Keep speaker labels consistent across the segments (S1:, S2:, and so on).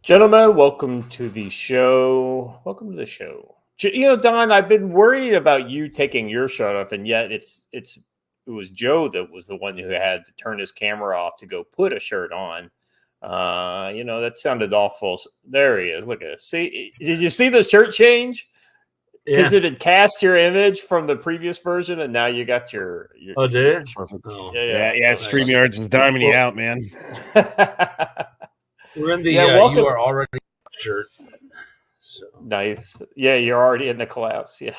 S1: Gentlemen, welcome to the show. Welcome to the show. Don, I've been worried about you taking your shirt off, and yet it was Joe that was the one who had to turn his camera off to go put a shirt on. That sounded awful. There he is. Look at this. See, did you see the shirt change? Because it had cast your image from the previous version, and now you got your
S2: oh, did it?
S3: Oh. Yeah. StreamYards is diming you out, man.
S2: We're in the you are already shirt. So.
S1: Nice. Yeah, you're already in the collapse. Yeah.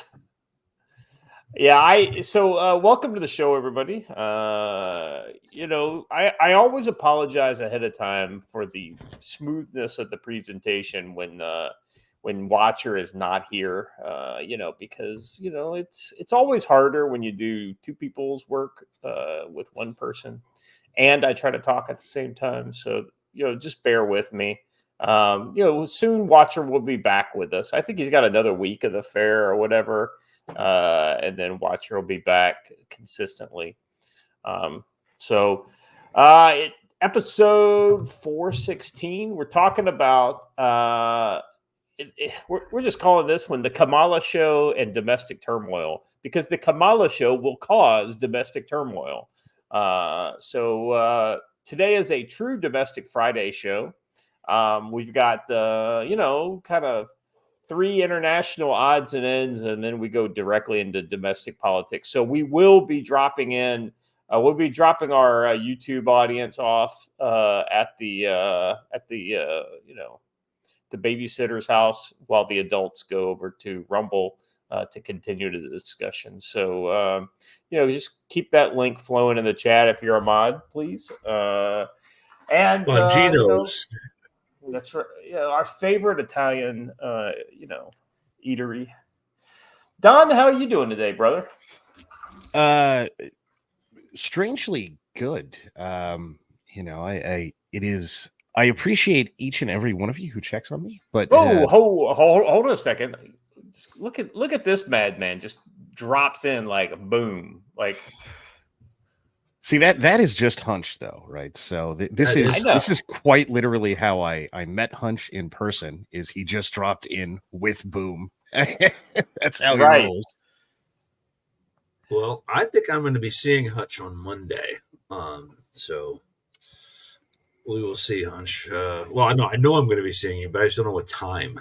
S1: Welcome to the show, everybody. I always apologize ahead of time for the smoothness of the presentation when Watcher is not here, because it's always harder when you do two people's work with one person, and I try to talk at the same time. So just bear with me. Soon Watcher will be back with us. I think he's got another week of the fair or whatever, and then Watcher will be back consistently. Episode 416, we're talking about. We're just calling this one the Kamala Show and domestic turmoil, because the Kamala Show will cause domestic turmoil. Today is a true Domestic Friday show. We've got, kind of three international odds and ends, and then we go directly into domestic politics. So we will be dropping in. We'll be dropping our YouTube audience off at the babysitter's house while the adults go over to Rumble to continue the discussion. So, just keep that link flowing in the chat if you're a mod, please.
S2: Gino's.
S1: That's right. Our favorite Italian, eatery. Don, how are you doing today, brother?
S3: Strangely good. I appreciate each and every one of you who checks on me, but
S1: hold on a second. Just look at this madman. Just drops in like a boom. Like,
S3: see that is just Hunch, though, right? So this is quite literally how I met Hunch in person. Is he just dropped in with boom? That's how he rolls.
S2: Well, I think I'm going to be seeing Hunch on Monday. So. We will see, Hunch. I know I'm going to be seeing you, but I just don't know what time.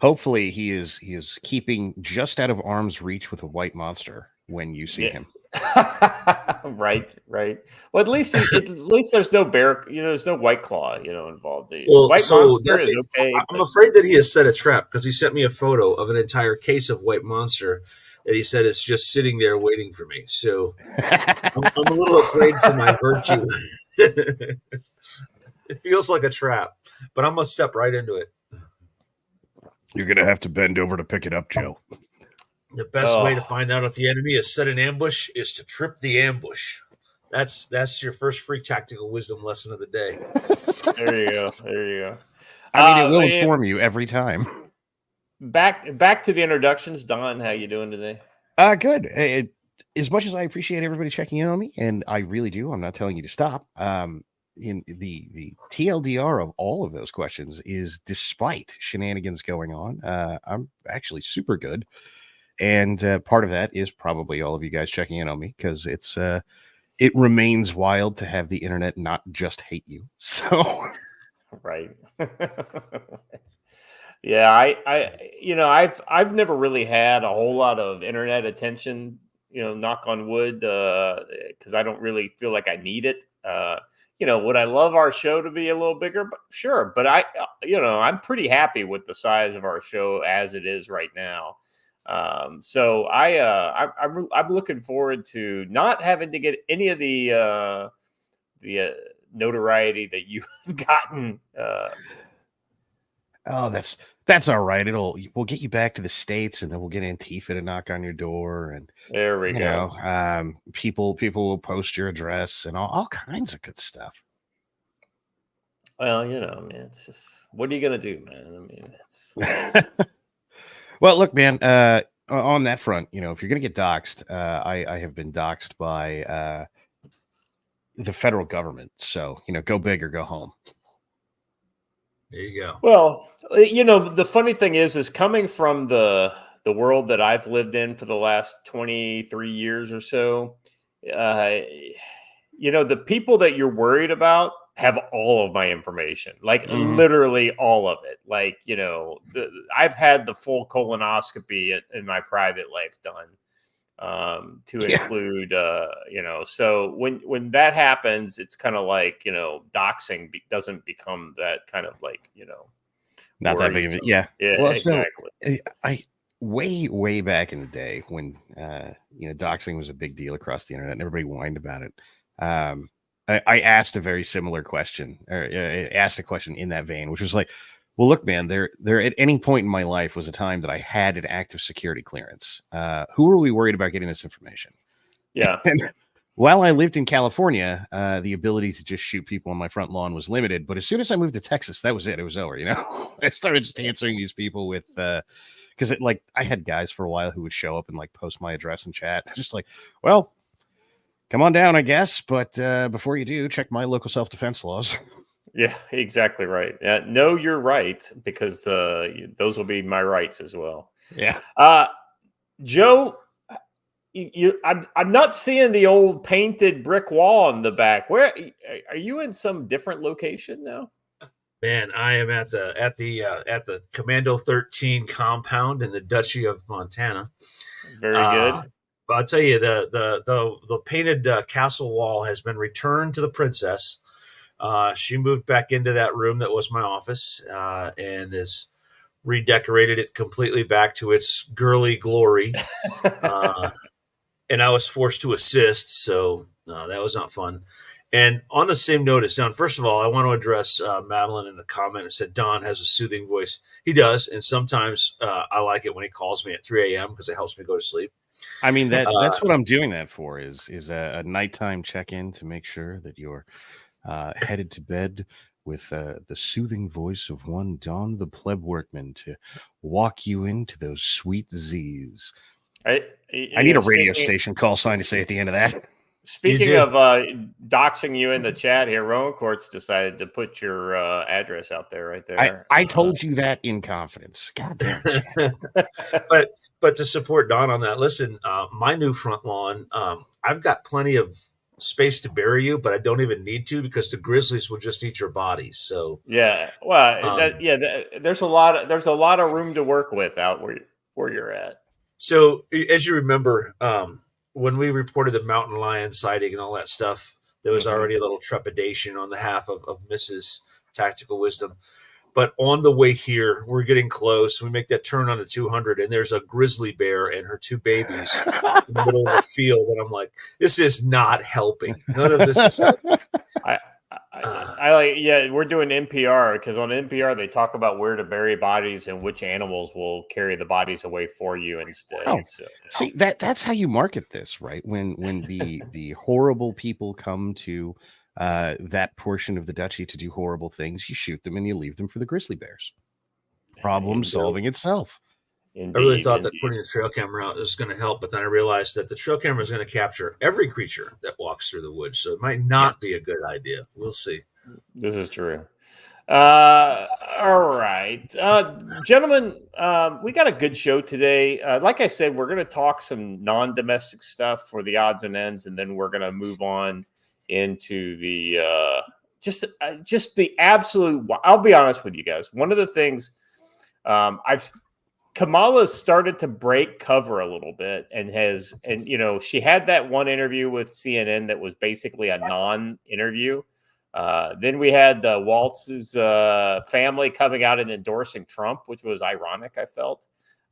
S3: Hopefully, he is keeping just out of arm's reach with a white monster when you see him.
S1: Right. Well, at least there's no bear. There's no White Claw. Involved.
S2: Monster is okay. I'm afraid that he has set a trap, because he sent me a photo of an entire case of white monster that he said is just sitting there waiting for me. So I'm a little afraid for my virtue. It feels like a trap, but I'm going to step right into it.
S3: You're going to have to bend over to pick it up, Joe.
S2: The best way to find out if the enemy has set an ambush is to trip the ambush. That's your first free tactical wisdom lesson of the day.
S1: There you go.
S3: I mean, it will inform you every time.
S1: Back to the introductions. Don, how you doing today?
S3: Good. As much as I appreciate everybody checking in on me, and I really do, I'm not telling you to stop. In the TLDR of all of those questions is, despite shenanigans going on, I'm actually super good. And part of that is probably all of you guys checking in on me, because it remains wild to have the internet not just hate you. So,
S1: right. Yeah, I've never really had a whole lot of internet attention, knock on wood, because I don't really feel like I need it. Would I love our show to be a little bigger? But sure, but I'm pretty happy with the size of our show as it is right now. I'm looking forward to not having to get any of the notoriety that you've gotten.
S3: That's all right. We'll get you back to the States, and then we'll get Antifa to knock on your door, and
S1: there we go.
S3: People will post your address and all kinds of good stuff.
S1: Well, man, it's just, what are you gonna do, man? I mean, it's
S3: well, look, man. On that front, if you're gonna get doxxed, I have been doxxed by the federal government. So, go big or go home.
S2: There you go.
S1: Well, the funny thing is coming from the world that I've lived in for the last 23 years or so, the people that you're worried about have all of my information, like literally all of it. Like, I've had the full colonoscopy in my private life done. To include, so when that happens, it's kind of like, doxing doesn't become that kind of like,
S3: not that big of it. Yeah.
S1: Yeah,
S3: Well,
S1: exactly.
S3: So I way back in the day when, doxing was a big deal across the internet and everybody whined about it. I asked a very similar question, or asked a question in that vein, which was like, well, look, man, there at any point in my life was a time that I had an active security clearance. Who are we worried about getting this information?
S1: Yeah.
S3: And while I lived in California, the ability to just shoot people on my front lawn was limited. But as soon as I moved to Texas, that was it. It was over. I started just answering these people with, because I had guys for a while who would show up and like post my address in chat. Just like, well, come on down, I guess. But before you do, check my local self-defense laws.
S1: Yeah, exactly right. Know your rights, because those will be my rights as well.
S3: Yeah.
S1: Joe, I'm not seeing the old painted brick wall in the back. Where are you in some different location now?
S2: Man, I am at the Commando 13 compound in the Duchy of Montana.
S1: Very good.
S2: But I'll tell you, the painted castle wall has been returned to the princess. She moved back into that room that was my office, and has redecorated it completely back to its girly glory. And I was forced to assist, so that was not fun. And on the same note as Don, first of all, I want to address Madeline in the comment that said Don has a soothing voice. He does, and sometimes I like it when he calls me at 3 a.m. because it helps me go to sleep.
S3: I mean, that's what I'm doing that for, is a nighttime check-in to make sure that you're headed to bed with the soothing voice of one Don the Pleb Workman to walk you into those sweet Z's. I need a radio station call sign to say at the end of that.
S1: Speaking of doxing you in the chat here, Rowan Court's decided to put your address out there right there.
S3: I told you that in confidence. God damn.
S2: But to support Don on that, listen, my new front lawn, I've got plenty of space to bury you, but I don't even need to, because the grizzlies will just eat your body. So
S1: yeah, well, there's a lot of room to work with out where you're at.
S2: So as you remember, when we reported the mountain lion sighting and all that stuff, there was already a little trepidation on the half of Mrs. Tactical Wisdom. But on the way here, we're getting close. We make that turn on the 200, and there's a grizzly bear and her two babies in the middle of the field. And I'm like, this is not helping. None of this is helping.
S1: We're doing NPR, because on NPR they talk about where to bury bodies and which animals will carry the bodies away for you instead.
S3: Oh, so, see, that's how you market this, right? When the horrible people come to that portion of the duchy to do horrible things, you shoot them and you leave them for the grizzly bears. Problem solving itself.
S2: Indeed, I really thought that putting the trail camera out was going to help, but then I realized that the trail camera is going to capture every creature that walks through the woods, so it might not be a good idea. We'll see.
S1: This is true. All right, gentlemen, we got a good show today. Like I said, we're going to talk some non-domestic stuff for the odds and ends, and then we're going to move on into the just the absolute. I'll be honest with you guys. One of the things Kamala started to break cover a little bit, and she had that one interview with CNN that was basically a non-interview. Then we had Waltz's family coming out and endorsing Trump, which was ironic, I felt.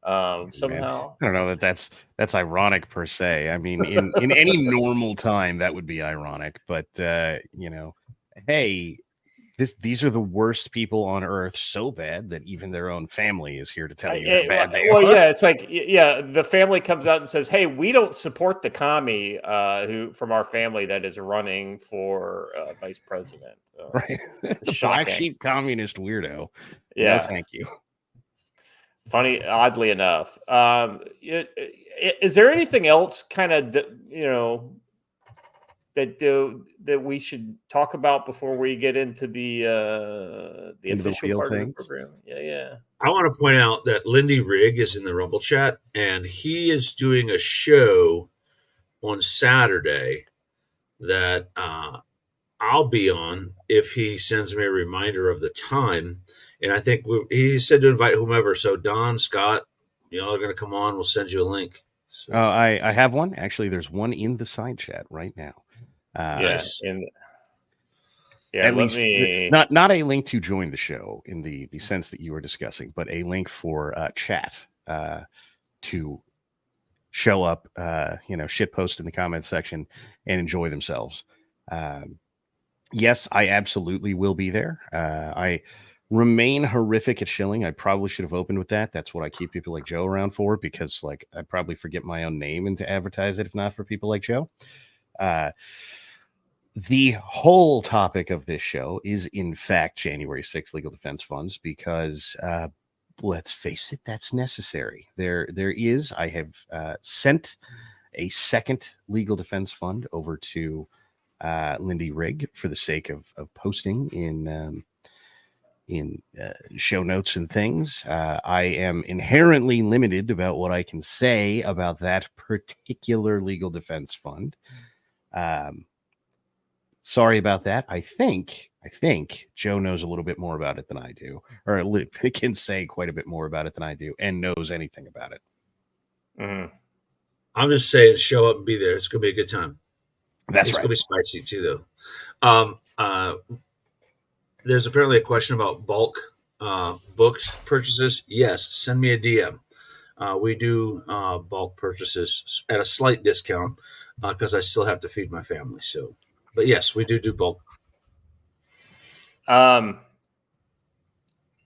S1: Somehow.
S3: I don't know that's ironic per se. I mean, in any normal time, that would be ironic. But, hey, these are the worst people on earth, so bad that even their own family is here to tell you how bad they are.
S1: Well, yeah, it's like, the family comes out and says, hey, we don't support the commie who from our family that is running for vice president.
S3: Right. Black sheep communist weirdo.
S1: Yeah.
S3: No, thank you.
S1: Funny, oddly enough. Is there anything else kind of, that we should talk about before we get into the official part of the program? Yeah.
S2: I want to point out that Lindy Rigg is in the Rumble chat, and he is doing a show on Saturday that I'll be on if he sends me a reminder of the time. And I think he said to invite whomever. So Don, Scott, y'all are going to come on. We'll send you a link. So.
S3: I have one. Actually, there's one in the side chat right now.
S1: Yes.
S3: At least not a link to join the show in the sense that you were discussing, but a link for chat to show up, shit post in the comments section and enjoy themselves. Yes, I absolutely will be there. I remain horrific at shilling. I probably should have opened with that. That's what I keep people like Joe around for, because like I'd probably forget my own name and to advertise it if not for people like Joe. The whole topic of this show is, in fact, January 6th legal defense funds, because let's face it, that's necessary. I have sent a second legal defense fund over to Lindy Rigg for the sake of posting in show notes and things. I am inherently limited about what I can say about that particular legal defense fund. Sorry about that. I think Joe knows a little bit more about it than I do, or can say quite a bit more about it than I do, and knows anything about it.
S1: Mm-hmm.
S2: I'm just saying, show up and be there. It's going to be a good time.
S3: It's
S2: going to be spicy too, though. There's apparently a question about bulk books purchases. Yes, send me a DM. We do bulk purchases at a slight discount because I still have to feed my family. So, but yes, we do bulk.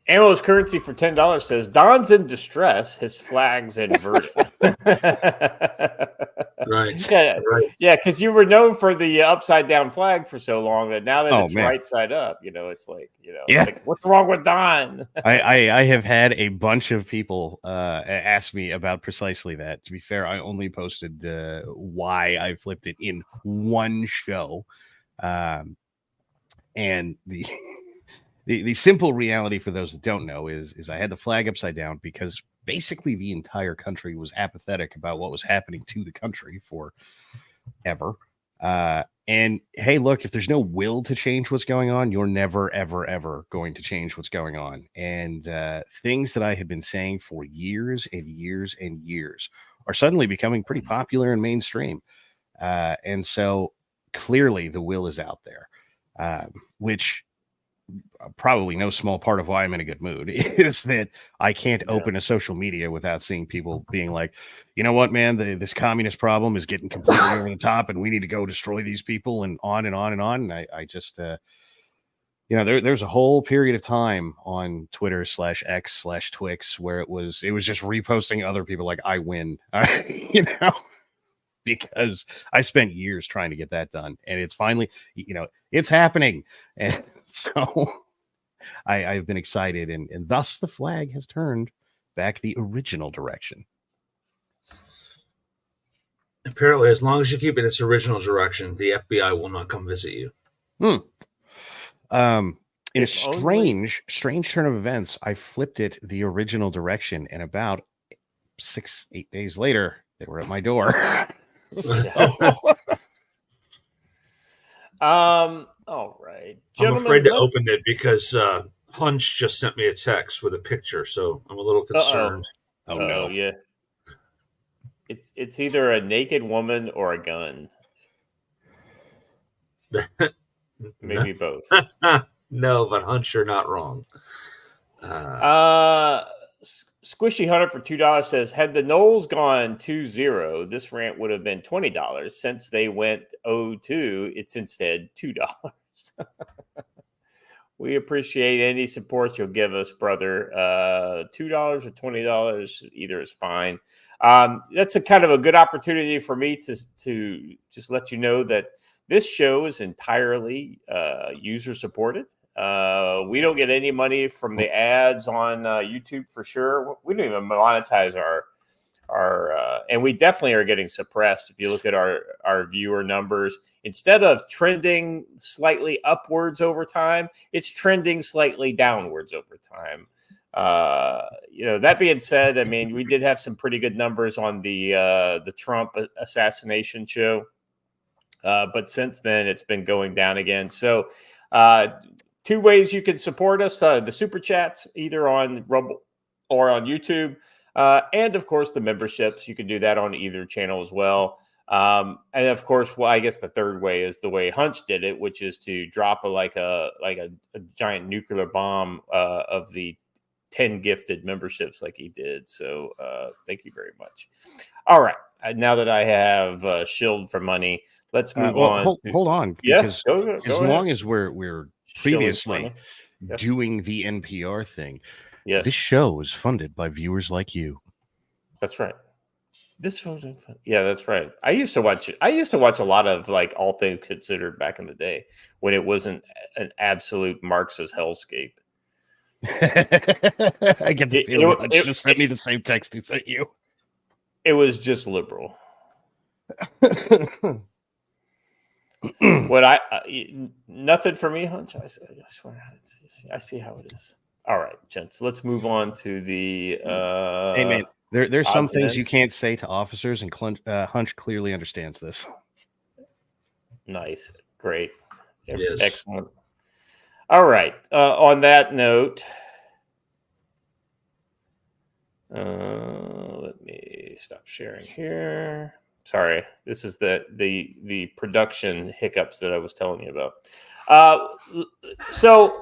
S1: Ammo's currency for $10 says Don's in distress. His flag's inverted.
S2: Right.
S1: Yeah, because you were known for the upside down flag for so long that now that it's right side up, it's like, like, what's wrong with Don?
S3: I have had a bunch of people ask me about precisely that. To be fair, I only posted why I flipped it in one show. And the simple reality for those that don't know is I had the flag upside down because basically the entire country was apathetic about what was happening to the country forever. And hey, look, if there's no will to change what's going on, you're never, ever, ever going to change what's going on. And things that I had been saying for years and years and years are suddenly becoming pretty popular and mainstream. And so clearly the will is out there, which probably no small part of why I'm in a good mood is that I can't open a social media without seeing people being like, you know what, man, this communist problem is getting completely over the top and we need to go destroy these people, and on and on and on. And I just, there's a whole period of time on Twitter /X/Twix where it was just reposting other people like I win, because I spent years trying to get that done. And it's finally, it's happening. And so I've been excited, and thus the flag has turned back the original direction.
S2: Apparently, as long as you keep it in its original direction, the FBI will not come visit you.
S3: In a strange turn of events, I flipped it the original direction, and about 6-8 days later, they were at my door.
S1: All right,
S2: gentlemen, I'm afraid to open it because Hunch just sent me a text with a picture, so I'm a little concerned.
S1: Oh no, yeah. It's either a naked woman or a gun. Maybe both.
S2: No, but Hunch, you're not wrong.
S1: Squishy Hunter for $2 says, had the Knowles gone 2-0, this rant would have been $20. Since they went 0-2, it's instead $2. We appreciate any support you'll give us, brother. $2 or $20, either is fine. That's a kind of a good opportunity for me to just let you know that this show is entirely user supported. We don't get any money from the ads on YouTube for sure. We don't even monetize and we definitely are getting suppressed. If you look at our viewer numbers, instead of trending slightly upwards over time, it's trending slightly downwards over time. That being said, I mean, we did have some pretty good numbers on the Trump assassination show, but since then it's been going down again. So, two ways you can support us: the super chats, either on Rumble or on YouTube, and of course the memberships. You can do that on either channel as well. And of course, well, I guess the third way is the way Hunch did it, which is to drop a giant nuclear bomb of the 10 gifted memberships like he did. So thank you very much. All right. Now that I have shilled for money, let's move on.
S3: Hold on. Because as long as we're previously doing the NPR thing,
S1: yes,
S3: this show is funded by viewers like you.
S1: That's right. Yeah, that's right. I used to watch a lot of like All Things Considered back in the day when it wasn't an absolute Marxist hellscape.
S3: I get the feeling it just sent me the same text he sent you.
S1: It was just liberal. Nothing for me, Hunch. I swear, I see how it is. All right, gents, let's move on to the.
S3: Hey man, there's some things you can't say to officers, and Hunch clearly understands this.
S1: Nice, great,
S2: yes.
S1: Excellent. All right. On that note, let me stop sharing here. Sorry, this is the production hiccups that I was telling you about. So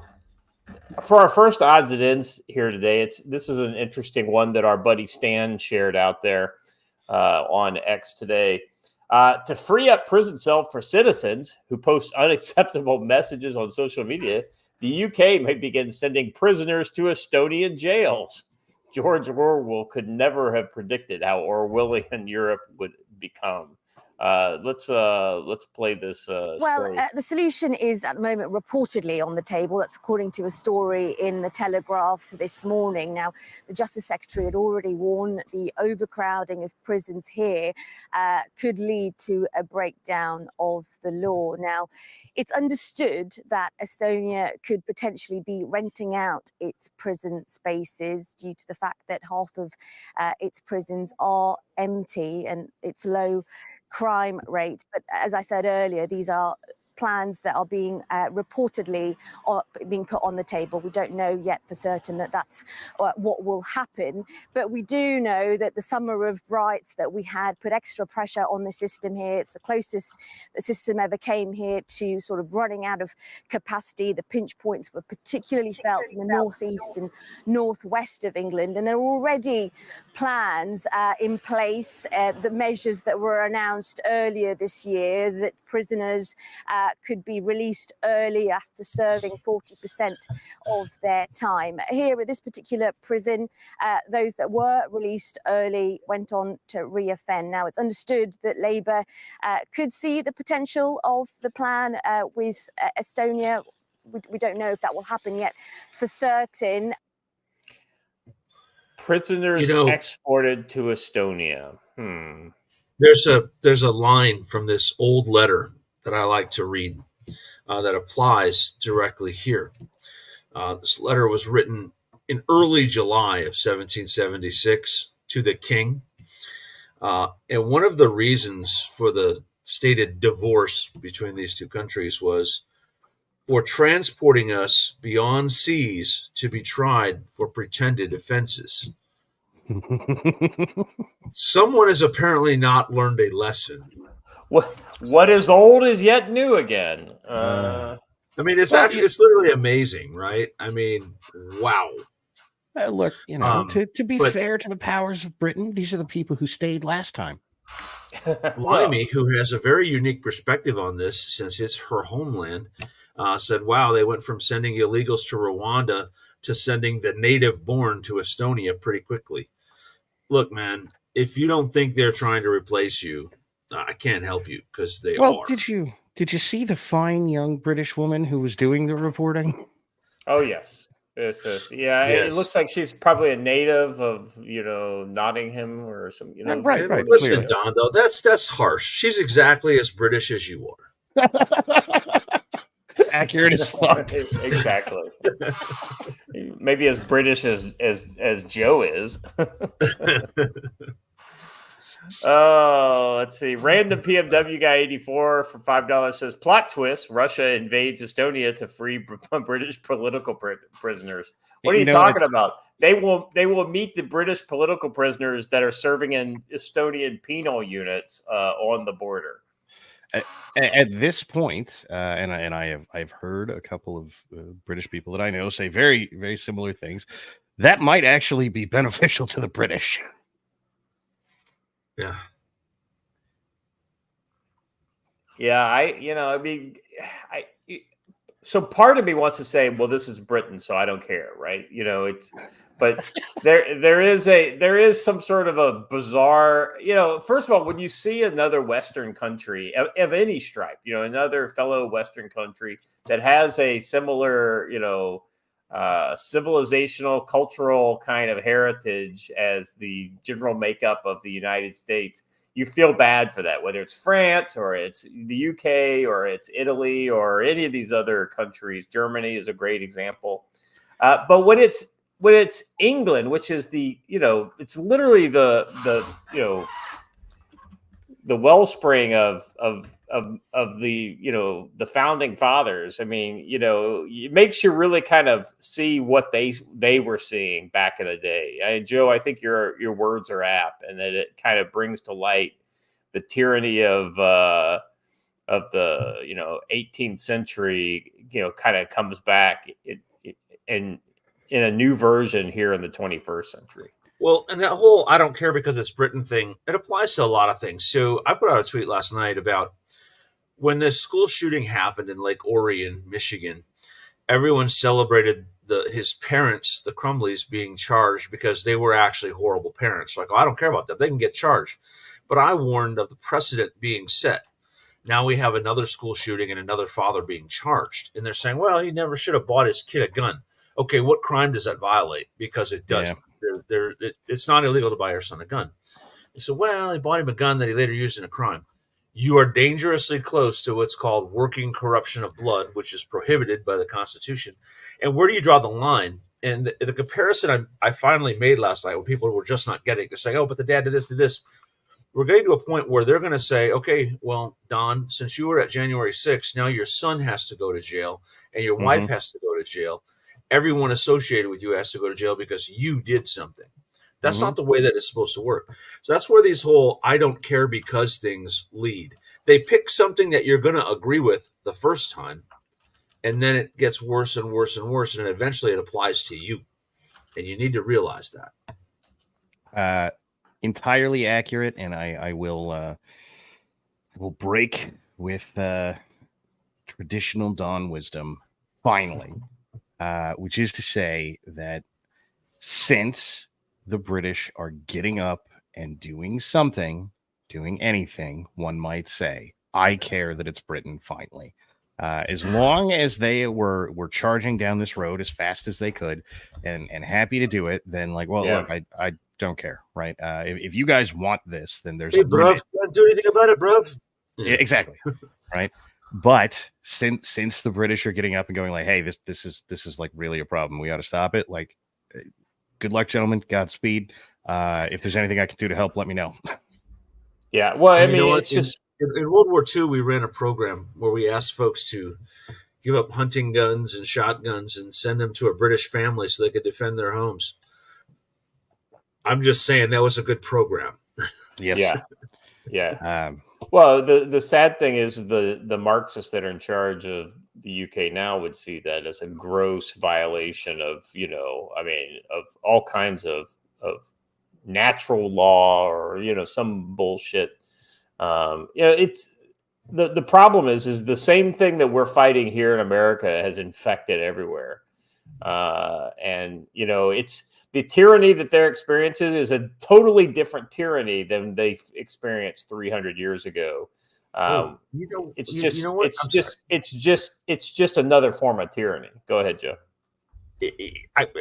S1: for our first odds and ends here today, this is an interesting one that our buddy Stan shared out there on X today. To free up prison cells for citizens who post unacceptable messages on social media, the UK may begin sending prisoners to Estonian jails. George Orwell could never have predicted how Orwellian Europe would become. Let's play this story.
S4: The solution is at the moment reportedly on the table. That's according to a story in the Telegraph this morning. Now, the Justice Secretary had already warned that the overcrowding of prisons here could lead to a breakdown of the law. Now, it's understood that Estonia could potentially be renting out its prison spaces due to the fact that half of its prisons are empty and its low crime rate. But as I said earlier, these are plans that are being reportedly being put on the table. We don't know yet for certain that that's what will happen, but we do know that the summer of rights that we had put extra pressure on the system here. It's the closest the system ever came here to sort of running out of capacity. The pinch points were particularly felt in the northeast and northwest of England, and there are already plans in place, the measures that were announced earlier this year, that prisoners could be released early after serving 40% of their time. Here at this particular prison, those that were released early went on to reoffend. Now, it's understood that Labour could see the potential of the plan with Estonia. We don't know if that will happen yet for certain.
S1: Prisoners exported to Estonia.
S2: There's a line from this old letter that I like to read that applies directly here. This letter was written in early July of 1776 to the king. And one of the reasons for the stated divorce between these two countries was for transporting us beyond seas to be tried for pretended offenses. Someone has apparently not learned a lesson.
S1: What is old is yet new again.
S2: I mean, it's literally amazing, right? I mean, wow.
S3: Look, to be fair to the powers of Britain, these are the people who stayed last time.
S2: Limey, who has a very unique perspective on this, since it's her homeland, said, wow, they went from sending illegals to Rwanda to sending the native-born to Estonia pretty quickly. Look, man, if you don't think they're trying to replace you, I can't help you, because they are.
S3: Did you see the fine young British woman who was doing the reporting?
S1: Oh, yes. Yes. It
S2: Yes.
S1: looks like she's probably a native of Nottingham or some.
S3: Right.
S2: Listen, Don, though, that's harsh. She's exactly as British as you are.
S3: Accurate as fuck.
S1: Exactly. Maybe as British as Joe is. Oh, let's see. Random PMW guy 84 for $5 says plot twist: Russia invades Estonia to free British political prisoners. What are you talking about? They will meet the British political prisoners that are serving in Estonian penal units on the border.
S3: At this point, and I've heard a couple of British people that I know say very, very similar things. That might actually be beneficial to the British.
S2: Yeah.
S1: So part of me wants to say, well, this is Britain, so I don't care, right? But there is some sort of a bizarre, first of all, when you see another Western country of any stripe, another fellow Western country that has a similar, civilizational, cultural kind of heritage as the general makeup of the United States, you feel bad for that, whether it's France or it's the UK or it's Italy or any of these other countries. Germany is a great example. But when it's England, which is it's literally the wellspring of the founding fathers. I mean, it makes you really kind of see what they were seeing back in the day. Joe, I think your words are apt, and that it kind of brings to light the tyranny of the 18th century. Kind of comes back in a new version here in the 21st century.
S2: Well, and that whole I don't care because it's Britain thing, it applies to a lot of things. So I put out a tweet last night about when the school shooting happened in Lake Orion, Michigan, everyone celebrated his parents, the Crumleys, being charged because they were actually horrible parents. Like, I don't care about them. They can get charged. But I warned of the precedent being set. Now we have another school shooting and another father being charged. And they're saying, well, he never should have bought his kid a gun. Okay, what crime does that violate? Because it doesn't. Yeah. It's not illegal to buy your son a gun. They said, well, he bought him a gun that he later used in a crime. You are dangerously close to what's called working corruption of blood, which is prohibited by the Constitution. And where do you draw the line? And the comparison I finally made last night when people were just not getting it, they're saying, oh, but the dad did this. We're getting to a point where they're going to say, okay, well, Don, since you were at January 6th, now your son has to go to jail and your wife has to go to jail. Everyone associated with you has to go to jail because you did something. That's not the way that it's supposed to work. So that's where these whole I don't care because things lead. They pick something that you're going to agree with the first time, and then it gets worse and worse and worse, and eventually it applies to you. And you need to realize
S3: that. Entirely accurate, and I will break with traditional Don wisdom, finally, which is to say that since the British are getting up and doing anything, one might say, I care that it's Britain finally. As long as they were charging down this road as fast as they could and happy to do it, then look, I don't care, right? If you guys want this, then there's
S2: bruv, can't do anything about it, bruv.
S3: Yeah, exactly. Right. But since the British are getting up and going like, hey, this is like really a problem, we ought to stop it. Like, good luck, gentlemen. Godspeed. If there's anything I can do to help, let me know.
S1: Yeah. Well, I mean, it's just
S2: in World War II, we ran a program where we asked folks to give up hunting guns and shotguns and send them to a British family so they could defend their homes. I'm just saying that was a good program.
S3: Yes.
S1: Yeah. Well, the sad thing is the Marxists that are in charge of the UK now would see that as a gross violation of, of all kinds of natural law or, some bullshit. It's the problem is the same thing that we're fighting here in America has infected everywhere. And it's the tyranny that they're experiencing is a totally different tyranny than they experienced 300 years ago. It's just another form of tyranny. Go ahead, Joe.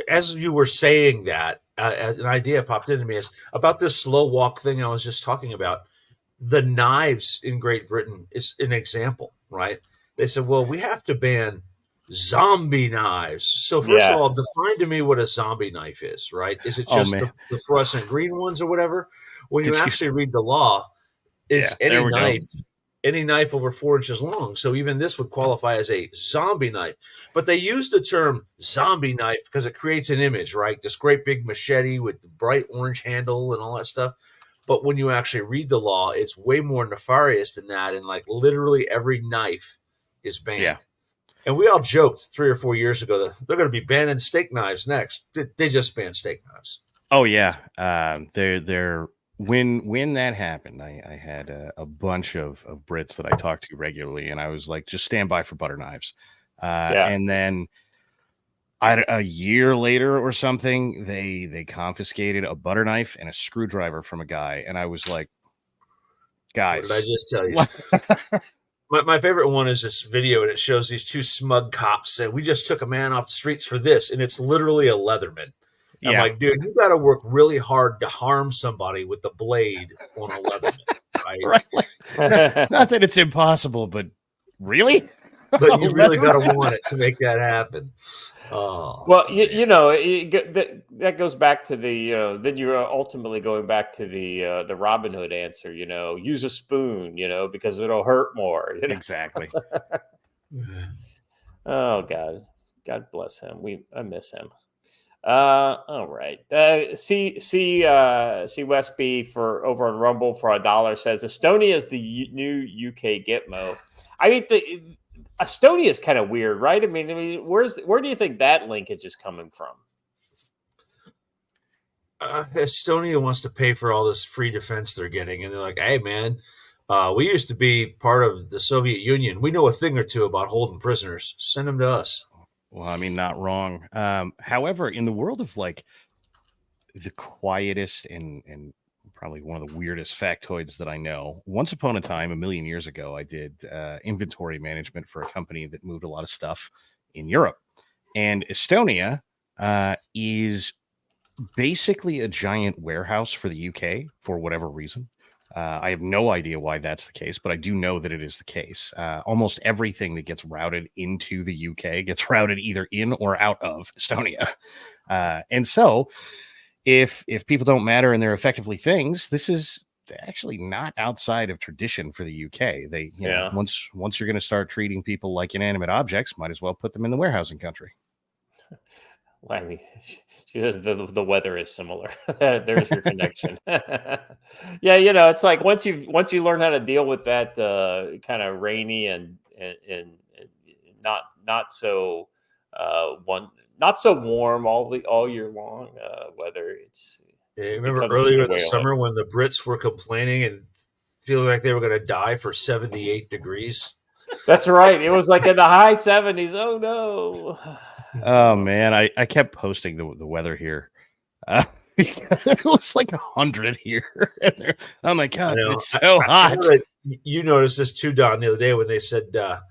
S2: as you were saying that, an idea popped into me is about this slow walk thing I was just talking about. The knives in Great Britain is an example, right? They said, well, we have to ban zombie knives. So first of all, define to me what a zombie knife is, right? Is it just the fluorescent green ones or whatever? When you actually read the law, it's any knife over 4 inches long. So even this would qualify as a zombie knife. But they use the term zombie knife because it creates an image, right? This great big machete with the bright orange handle and all that stuff. But when you actually read the law, it's way more nefarious than that. And like literally every knife is banned. Yeah. And we all joked 3 or 4 years ago that they're going to be banning steak knives next. They just banned steak knives.
S3: Oh yeah. They're when that happened, I had a bunch of Brits that I talked to regularly, and I was like, just stand by for butter knives. And then a year later or something, they confiscated a butter knife and a screwdriver from a guy, and I was like, guys,
S2: what did I just tell you? My favorite one is this video, and it shows these two smug cops saying, we just took a man off the streets for this, and it's literally a Leatherman. I'm like, dude, you got to work really hard to harm somebody with the blade on a Leatherman, right?
S3: Not that it's impossible, but really?
S2: But you really got to want it to make that happen. Oh,
S1: well, you know, that goes back to the, then you're ultimately going back to the Robin Hood answer, use a spoon, because it'll hurt more.
S3: Exactly.
S1: Oh, God bless him. I miss him. All right. C Westby for over on Rumble for $1 says Estonia is the new UK Gitmo. I mean, Estonia is kind of weird, right? I mean, where do you think that linkage is coming from?
S2: Estonia wants to pay for all this free defense they're getting, and they're like, "Hey, man, we used to be part of the Soviet Union. We know a thing or two about holding prisoners. Send them to us."
S3: Well, I mean, not wrong. However, in the world of like the quietest and probably one of the weirdest factoids that I know, once upon a time, a million years ago, I did inventory management for a company that moved a lot of stuff in Europe. And Estonia is basically a giant warehouse for the UK for whatever reason. I have no idea why that's the case, but I do know that it is the case. Almost everything that gets routed into the UK gets routed either in or out of Estonia. And so if people don't matter and they're effectively things, this is actually not outside of tradition for the UK. They, you know, once you're going to start treating people like inanimate objects, might as well put them in the warehousing country.
S1: Well, I mean, she says the weather is similar. There's your connection. Yeah, it's like once you learn how to deal with that kind of rainy and not so warm all year long weather. It's
S2: remember earlier in the summer when the Brits were complaining and feeling like they were going to die for 78 degrees.
S1: That's right. It was like in the high 70s. Oh no.
S3: Oh man, I kept posting the weather here because it was like 100 here. Oh my God, it's so hot.
S2: You noticed this too, Don, the other day when they said that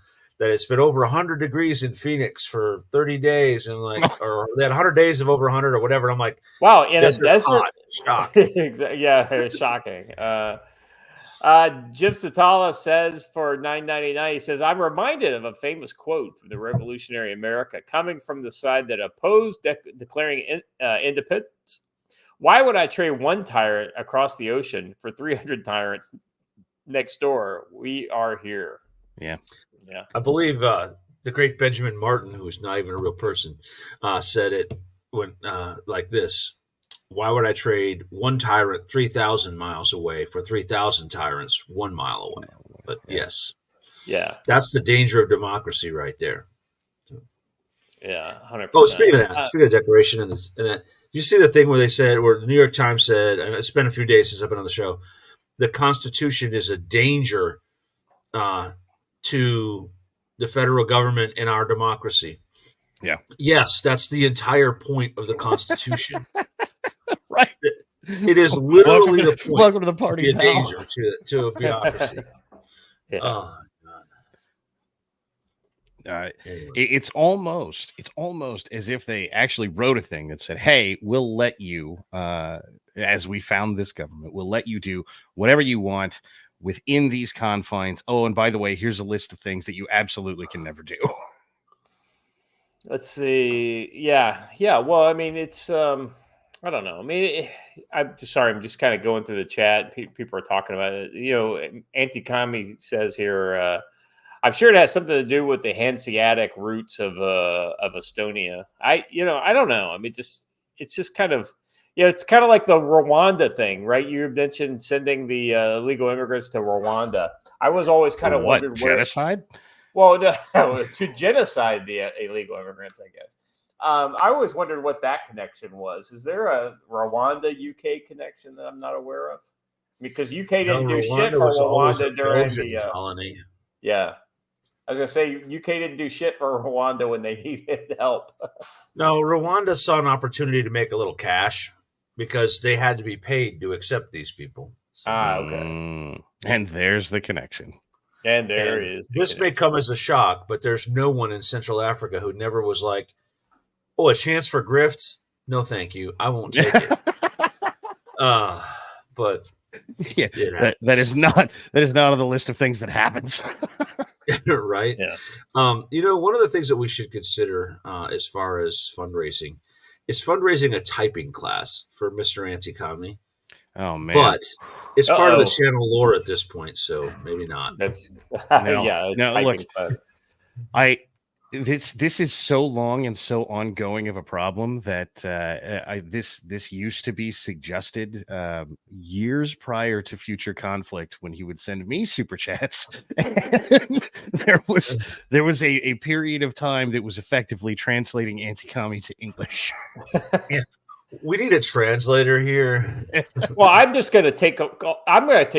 S2: it's been over 100 degrees in Phoenix for 30 days, and or they had 100 days of over 100 or whatever. And I'm like,
S1: wow, in a desert,
S2: hot. Shock.
S1: Yeah, it's shocking. Jim Satala says for $9.99, he says, I'm reminded of a famous quote from the Revolutionary America coming from the side that opposed declaring independence. Why would I trade one tyrant across the ocean for 300 tyrants next door? We are here.
S3: Yeah.
S2: I believe the great Benjamin Martin, who is not even a real person, said it when like this. Why would I trade one tyrant 3,000 miles away for 3,000 tyrants 1 mile away? But yes.
S1: Yeah.
S2: That's the danger of democracy right there.
S1: Yeah, 100%.
S2: Oh, speaking of that, speaking of declaration and that, you see the thing where they said, where the New York Times said, and it's been a few days since I've been on the show, the Constitution is a danger to the federal government and our democracy.
S3: Yeah.
S2: Yes, that's the entire point of the Constitution.
S3: Right.
S2: It is literally the point.
S3: Welcome to the party.
S2: To be a danger to a bureaucracy.
S1: Yeah.
S2: Oh, God.
S3: It's almost as if they actually wrote a thing that said, "Hey, we'll let you, as we found this government, we'll let you do whatever you want within these confines. Oh, and by the way, here's a list of things that you absolutely can never do."
S1: Let's see. Yeah. Well, I mean, it's I don't know. I mean, I'm sorry. I'm just kind of going through the chat. People are talking about it. You know, Anti-Commie says here. I'm sure it has something to do with the Hanseatic roots of Estonia. I don't know. I mean, it's just kind of, it's kind of like the Rwanda thing, right? You mentioned sending the illegal immigrants to Rwanda. I was always kind of wondering
S3: genocide.
S1: Well, no, to genocide the illegal immigrants, I guess. I always wondered what that connection was. Is there a Rwanda UK connection that I'm not aware of? Because UK didn't do shit for Rwanda during the
S2: colony.
S1: Yeah. I was going to say, UK didn't do shit for Rwanda when they needed help.
S2: No, Rwanda saw an opportunity to make a little cash because they had to be paid to accept these people.
S1: So, okay.
S3: And there's the connection.
S1: And there is.
S2: This may come as a shock, but there's no one in Central Africa who never was like, "Oh, a chance for grift? No, thank you. I won't take it." But
S3: yeah, that is not on the list of things that happens.
S2: Right.
S1: Yeah.
S2: One of the things that we should consider as far as fundraising is fundraising a typing class for Mr. Anti-Commie.
S3: Oh man.
S2: But it's part of the channel lore at this point, so maybe not.
S1: That's
S3: look, this is so long and so ongoing of a problem that this used to be suggested years prior to future conflict when he would send me super chats. there was a period of time that was effectively translating Anti-Commie to English.
S2: Yeah. We need a translator here.
S1: Well, I'm going to take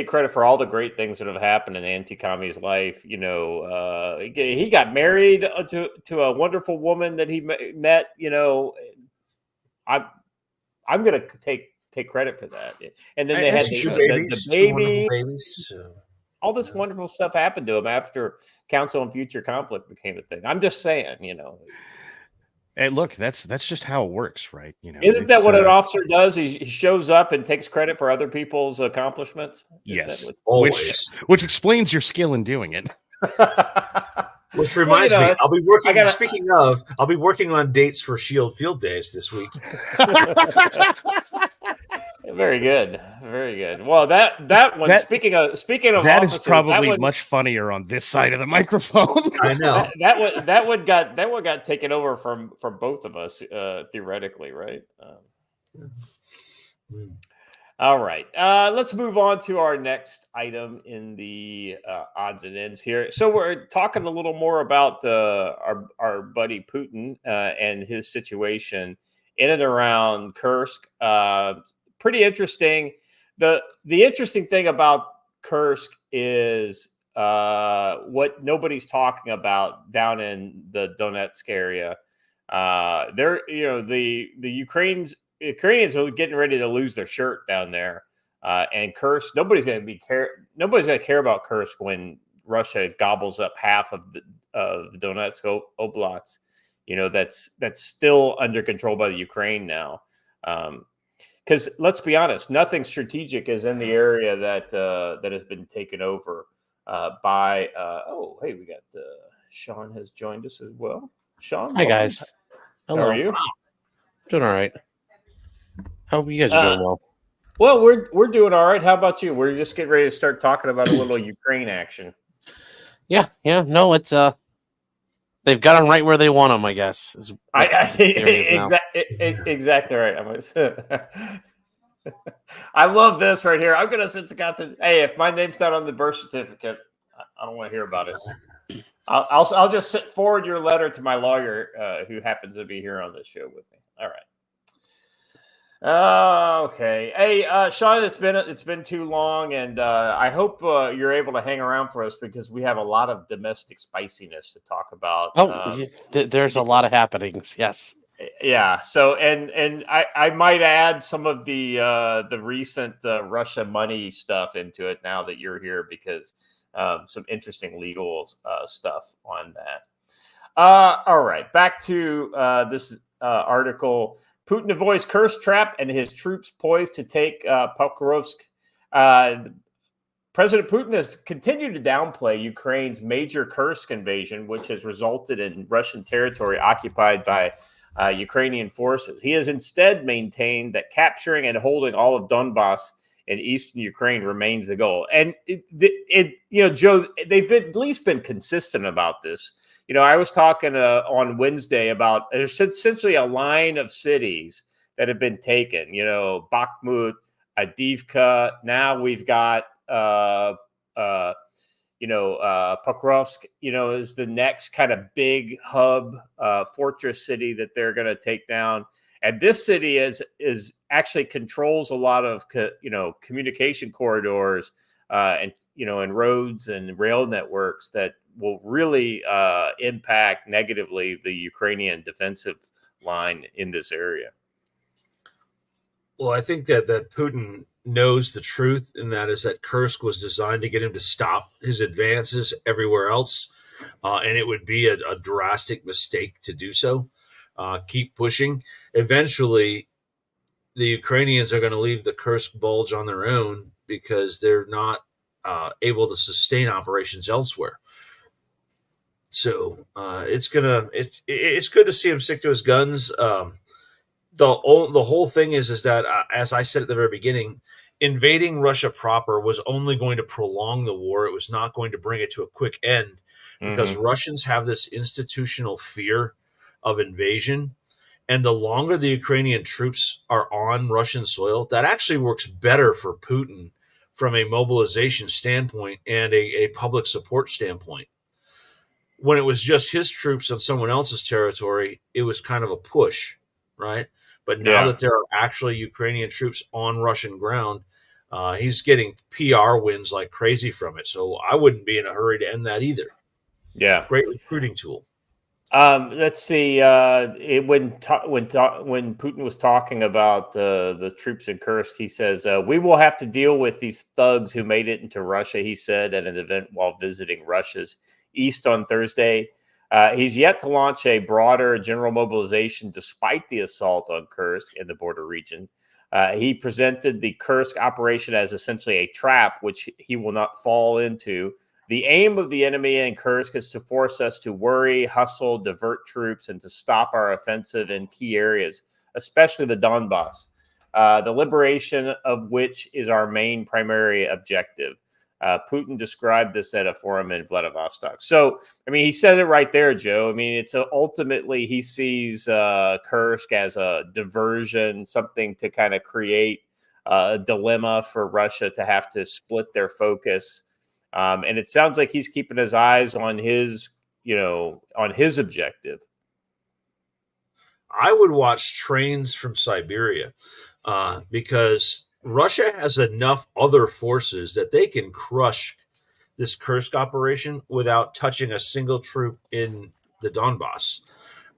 S1: credit for all the great things that have happened in Anti-Commie's life. You know, he got married to a wonderful woman that he met. You know, I'm going to take credit for that. And then they had the baby.
S2: Babies,
S1: all this wonderful stuff happened to him after Council on Future Conflict became a thing. I'm just saying, you know.
S3: Hey, look, that's just how it works, right? You know,
S1: isn't that what an officer does? He shows up and takes credit for other people's accomplishments.
S3: Yes, which explains your skill in doing it.
S2: Which reminds me, I'll be working. Speaking of, I'll be working on dates for Shield Field Days this week.
S1: Very good, very good. Well, that one. Speaking of
S3: that officers, is probably much funnier on this side of the microphone.
S2: I know
S1: that one got taken over from both of us theoretically, right? All right, let's move on to our next item in the odds and ends here. So we're talking a little more about our buddy Putin and his situation in and around Kursk. Pretty interesting. The interesting thing about Kursk is what nobody's talking about down in the Donetsk area. The Ukrainians are getting ready to lose their shirt down there, and Kursk. Nobody's going to care about Kursk when Russia gobbles up half of the Donetsk Oblast. You know, that's still under control by the Ukraine now. Because let's be honest, nothing strategic is in the area that has been taken over by. We got Sean has joined us as well. Sean,
S5: hi guys.
S1: Hello. How are you?
S5: Doing all right. Hope you guys are doing well.
S1: Well, we're doing all right. How about you? We're just getting ready to start talking about a little Ukraine action.
S5: Yeah. No, it's they've got them right where they want them, I guess.
S1: Exactly right. I love this right here. I'm gonna since got the if my name's not on the birth certificate, I don't want to hear about it. I'll just forward your letter to my lawyer who happens to be here on this show with me. All right. Okay. Hey, Sean, it's been too long, and I hope you're able to hang around for us because we have a lot of domestic spiciness to talk about.
S5: There's a lot of happenings. Yes.
S1: Yeah. So, and I might add some of the recent Russia money stuff into it now that you're here because some interesting legal stuff on that. All right, back to this article. Putin avoids curse trap and his troops poised to take Pokrovsk. President Putin has continued to downplay Ukraine's major Kursk invasion, which has resulted in Russian territory occupied by Ukrainian forces. He has instead maintained that capturing and holding all of Donbass in eastern Ukraine remains the goal. And Joe, they've at least been consistent about this. I was talking on Wednesday about there's essentially a line of cities that have been taken. Bakhmut, Avdiivka. Now we've got Pokrovsk. Is the next kind of big hub fortress city that they're going to take down. And this city is actually controls a lot of communication corridors and roads and rail networks that will really impact negatively the Ukrainian defensive line in this area.
S2: Well, I think that Putin knows the truth, and that is that Kursk was designed to get him to stop his advances everywhere else, and it would be a drastic mistake to do so. Keep pushing. Eventually, the Ukrainians are going to leave the Kursk bulge on their own because they're not able to sustain operations elsewhere. So it's good to see him stick to his guns. The whole thing is that, as I said at the very beginning, invading Russia proper was only going to prolong the war. It was not going to bring it to a quick end because Russians have this institutional fear of invasion. And the longer the Ukrainian troops are on Russian soil, that actually works better for Putin from a mobilization standpoint and a public support standpoint. When it was just his troops on someone else's territory, it was kind of a push, right? But now that there are actually Ukrainian troops on Russian ground, he's getting PR wins like crazy from it. So I wouldn't be in a hurry to end that either.
S1: Yeah.
S2: Great recruiting tool.
S1: Let's see. When Putin was talking about the troops in Kursk, he says, we will have to deal with these thugs who made it into Russia, he said at an event while visiting Russia's east on Thursday. He's yet to launch a broader general mobilization despite the assault on Kursk in the border region. He presented the Kursk operation as essentially a trap, which he will not fall into. The aim of the enemy in Kursk is to force us to worry, hustle, divert troops, and to stop our offensive in key areas, especially the Donbass, the liberation of which is our main primary objective. Putin described this at a forum in Vladivostok. So, he said it right there, Joe. It's ultimately he sees Kursk as a diversion, something to kind of create a dilemma for Russia to have to split their focus. And it sounds like he's keeping his eyes on his objective.
S2: I would watch trains from Siberia because Russia has enough other forces that they can crush this Kursk operation without touching a single troop in the Donbass.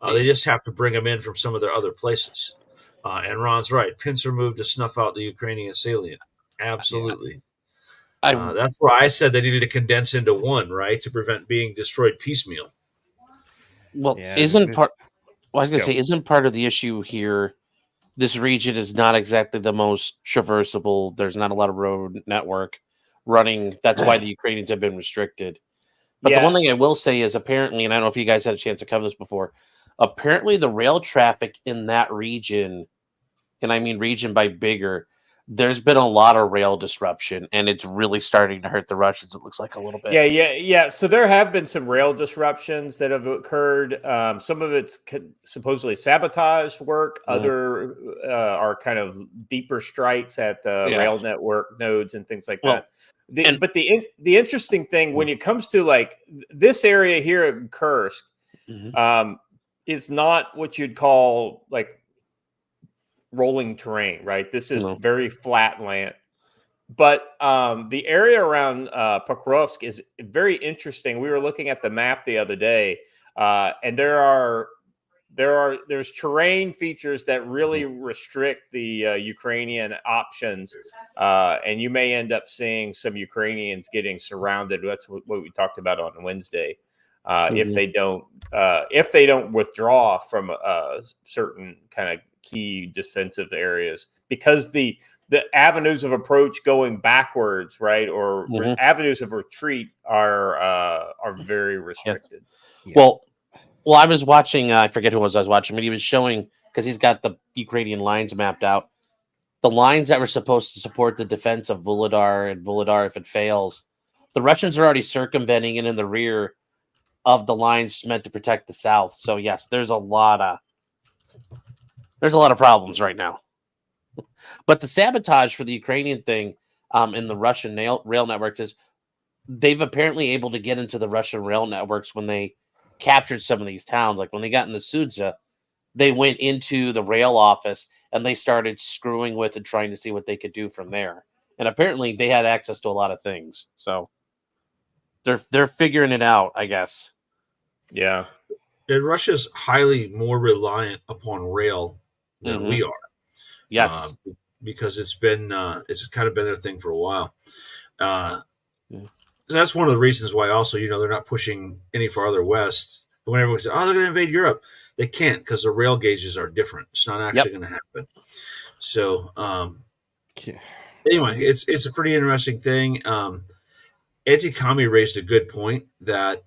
S2: They just have to bring them in from some of their other places. And Ron's right. Pincer move to snuff out the Ukrainian salient. Absolutely. That's why I said they needed to condense into one, right, to prevent being destroyed piecemeal.
S5: Well, isn't part of the issue here, this region is not exactly the most traversable. There's not a lot of road network running. That's why the Ukrainians have been restricted. But the one thing I will say is apparently, and I don't know if you guys had a chance to cover this before, apparently the rail traffic in that region, and I mean region by bigger, there's been a lot of rail disruption, and it's really starting to hurt the Russians, it looks like, a little bit.
S1: Yeah. So there have been some rail disruptions that have occurred. Some of it's supposedly sabotage work. Other are kind of deeper strikes at the rail network nodes and things like that. But the interesting thing when it comes to like this area here in Kursk is not what you'd call like rolling terrain, right? This is very flat land. But the area around Pokrovsk is very interesting. We were looking at the map the other day, and there's terrain features that really restrict the Ukrainian options, and you may end up seeing some Ukrainians getting surrounded. That's what we talked about on Wednesday. if they don't withdraw from certain kind of key defensive areas, because the avenues of approach going backwards, right, or avenues of retreat are very restricted.
S5: Yes. Yeah. Well, I was watching. I forget who it was I was watching, but he was showing, because he's got the Ukrainian lines mapped out. The lines that were supposed to support the defense of Vuhledar, and Vuhledar, if it fails, the Russians are already circumventing and in the rear of the lines meant to protect the south. So yes, there's a lot of problems right now. But the sabotage for the Ukrainian thing in the Russian rail networks is they've apparently able to get into the Russian rail networks when they captured some of these towns. Like when they got in the Sudza, they went into the rail office and they started screwing with and trying to see what they could do from there. And apparently they had access to a lot of things. So they're figuring it out, I guess.
S1: Yeah.
S2: And Russia's highly more reliant upon rail than we are.
S5: Yes.
S2: Because it's kind of been their thing for a while. So that's one of the reasons why also, they're not pushing any farther west. But when everyone says, they're going to invade Europe, they can't, because the rail gauges are different. It's not actually going to happen. So anyway, it's a pretty interesting thing. Anti-Commie raised a good point that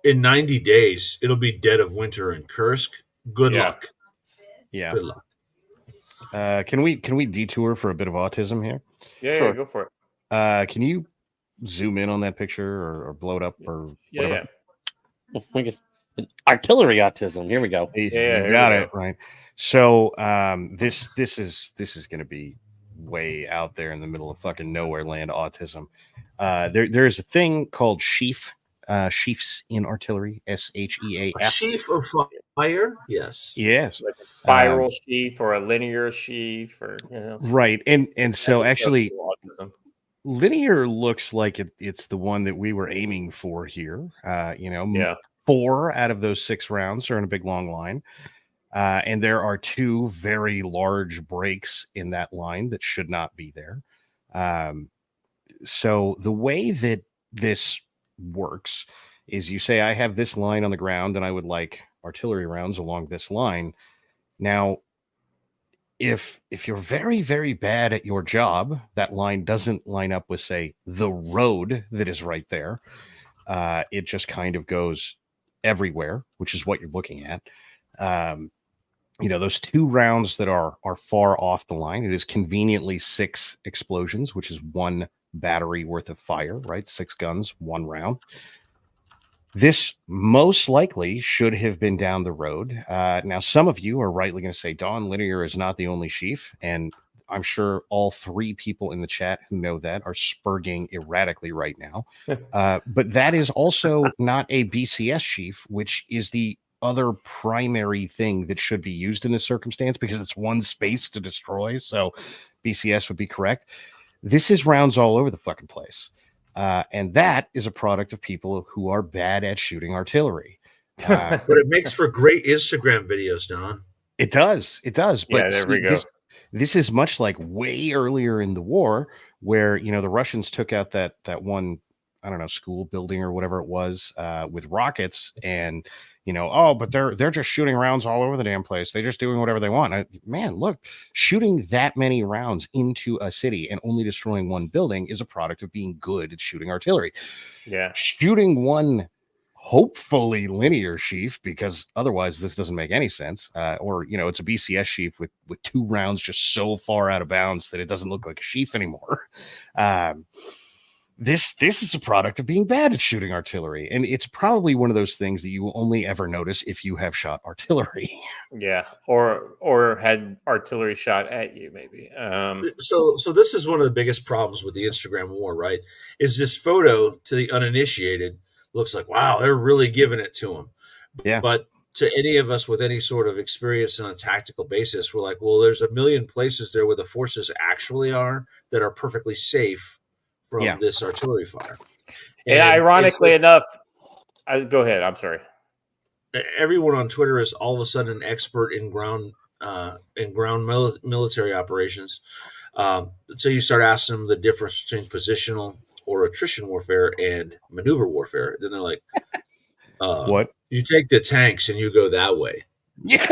S2: in 90 days, it'll be dead of winter in Kursk. Good luck.
S3: Yeah.
S2: Good luck.
S3: Can we detour for a bit of autism here?
S1: Yeah, sure. Go for
S3: it. Can you zoom in on that picture or blow it up or whatever?
S5: Yeah. Artillery autism. Here we go.
S3: Yeah, got it right. So this is going to be way out there in the middle of fucking nowhere land autism. There's a thing called sheaf. Sheafs in artillery, SHEAF.
S2: A sheaf of fire, yes,
S3: like
S1: a spiral sheaf or a linear sheaf, or
S3: right. And so actually, linear looks like it's the one that we were aiming for here. 4 out of those 6 rounds are in a big long line, and there are 2 very large breaks in that line that should not be there. So the way that this works is you say, I have this line on the ground and I would like artillery rounds along this line. Now, if you're very, very bad at your job, that line doesn't line up with, say, the road that is right there. It just kind of goes everywhere, which is what you're looking at. Those 2 rounds that are far off the line, it is conveniently 6 explosions, which is 1 battery worth of fire, right? 6 guns, 1 round. This most likely should have been down the road. Now, some of you are rightly going to say, Don, linear is not the only sheaf. And I'm sure all 3 people in the chat who know that are spurging erratically right now. But that is also not a BCS sheaf, which is the other primary thing that should be used in this circumstance, because it's 1 space to destroy. So BCS would be correct. This is rounds all over the fucking place. And that is a product of people who are bad at shooting artillery.
S2: But it makes for great Instagram videos, Don.
S3: It does. But
S1: there we go.
S3: This is much like way earlier in the war, where, the Russians took out that one, I don't know, school building or whatever it was, with rockets, and but they're just shooting rounds all over the damn place. They're just doing whatever they want. Man, look, shooting that many rounds into a city and only destroying 1 building is a product of being good at shooting artillery.
S1: Yeah.
S3: Shooting 1 hopefully linear sheaf, because otherwise this doesn't make any sense. Or it's a BCS sheaf with 2 rounds just so far out of bounds that it doesn't look like a sheaf anymore. This is a product of being bad at shooting artillery, and it's probably one of those things that you will only ever notice if you have shot artillery.
S1: Yeah, or had artillery shot at you, maybe.
S2: So this is one of the biggest problems with the Instagram war, right? Is this photo to the uninitiated looks like, wow, they're really giving it to them.
S3: Yeah.
S2: But to any of us with any sort of experience on a tactical basis, we're like, well, there's a million places there where the forces actually are that are perfectly safe from this artillery fire.
S1: And ironically enough, go ahead. I'm sorry.
S2: Everyone on Twitter is all of a sudden an expert in ground military operations. So you start asking them the difference between positional or attrition warfare and maneuver warfare. Then they're like,
S3: What?
S2: You take the tanks and you go that way.
S3: Yeah.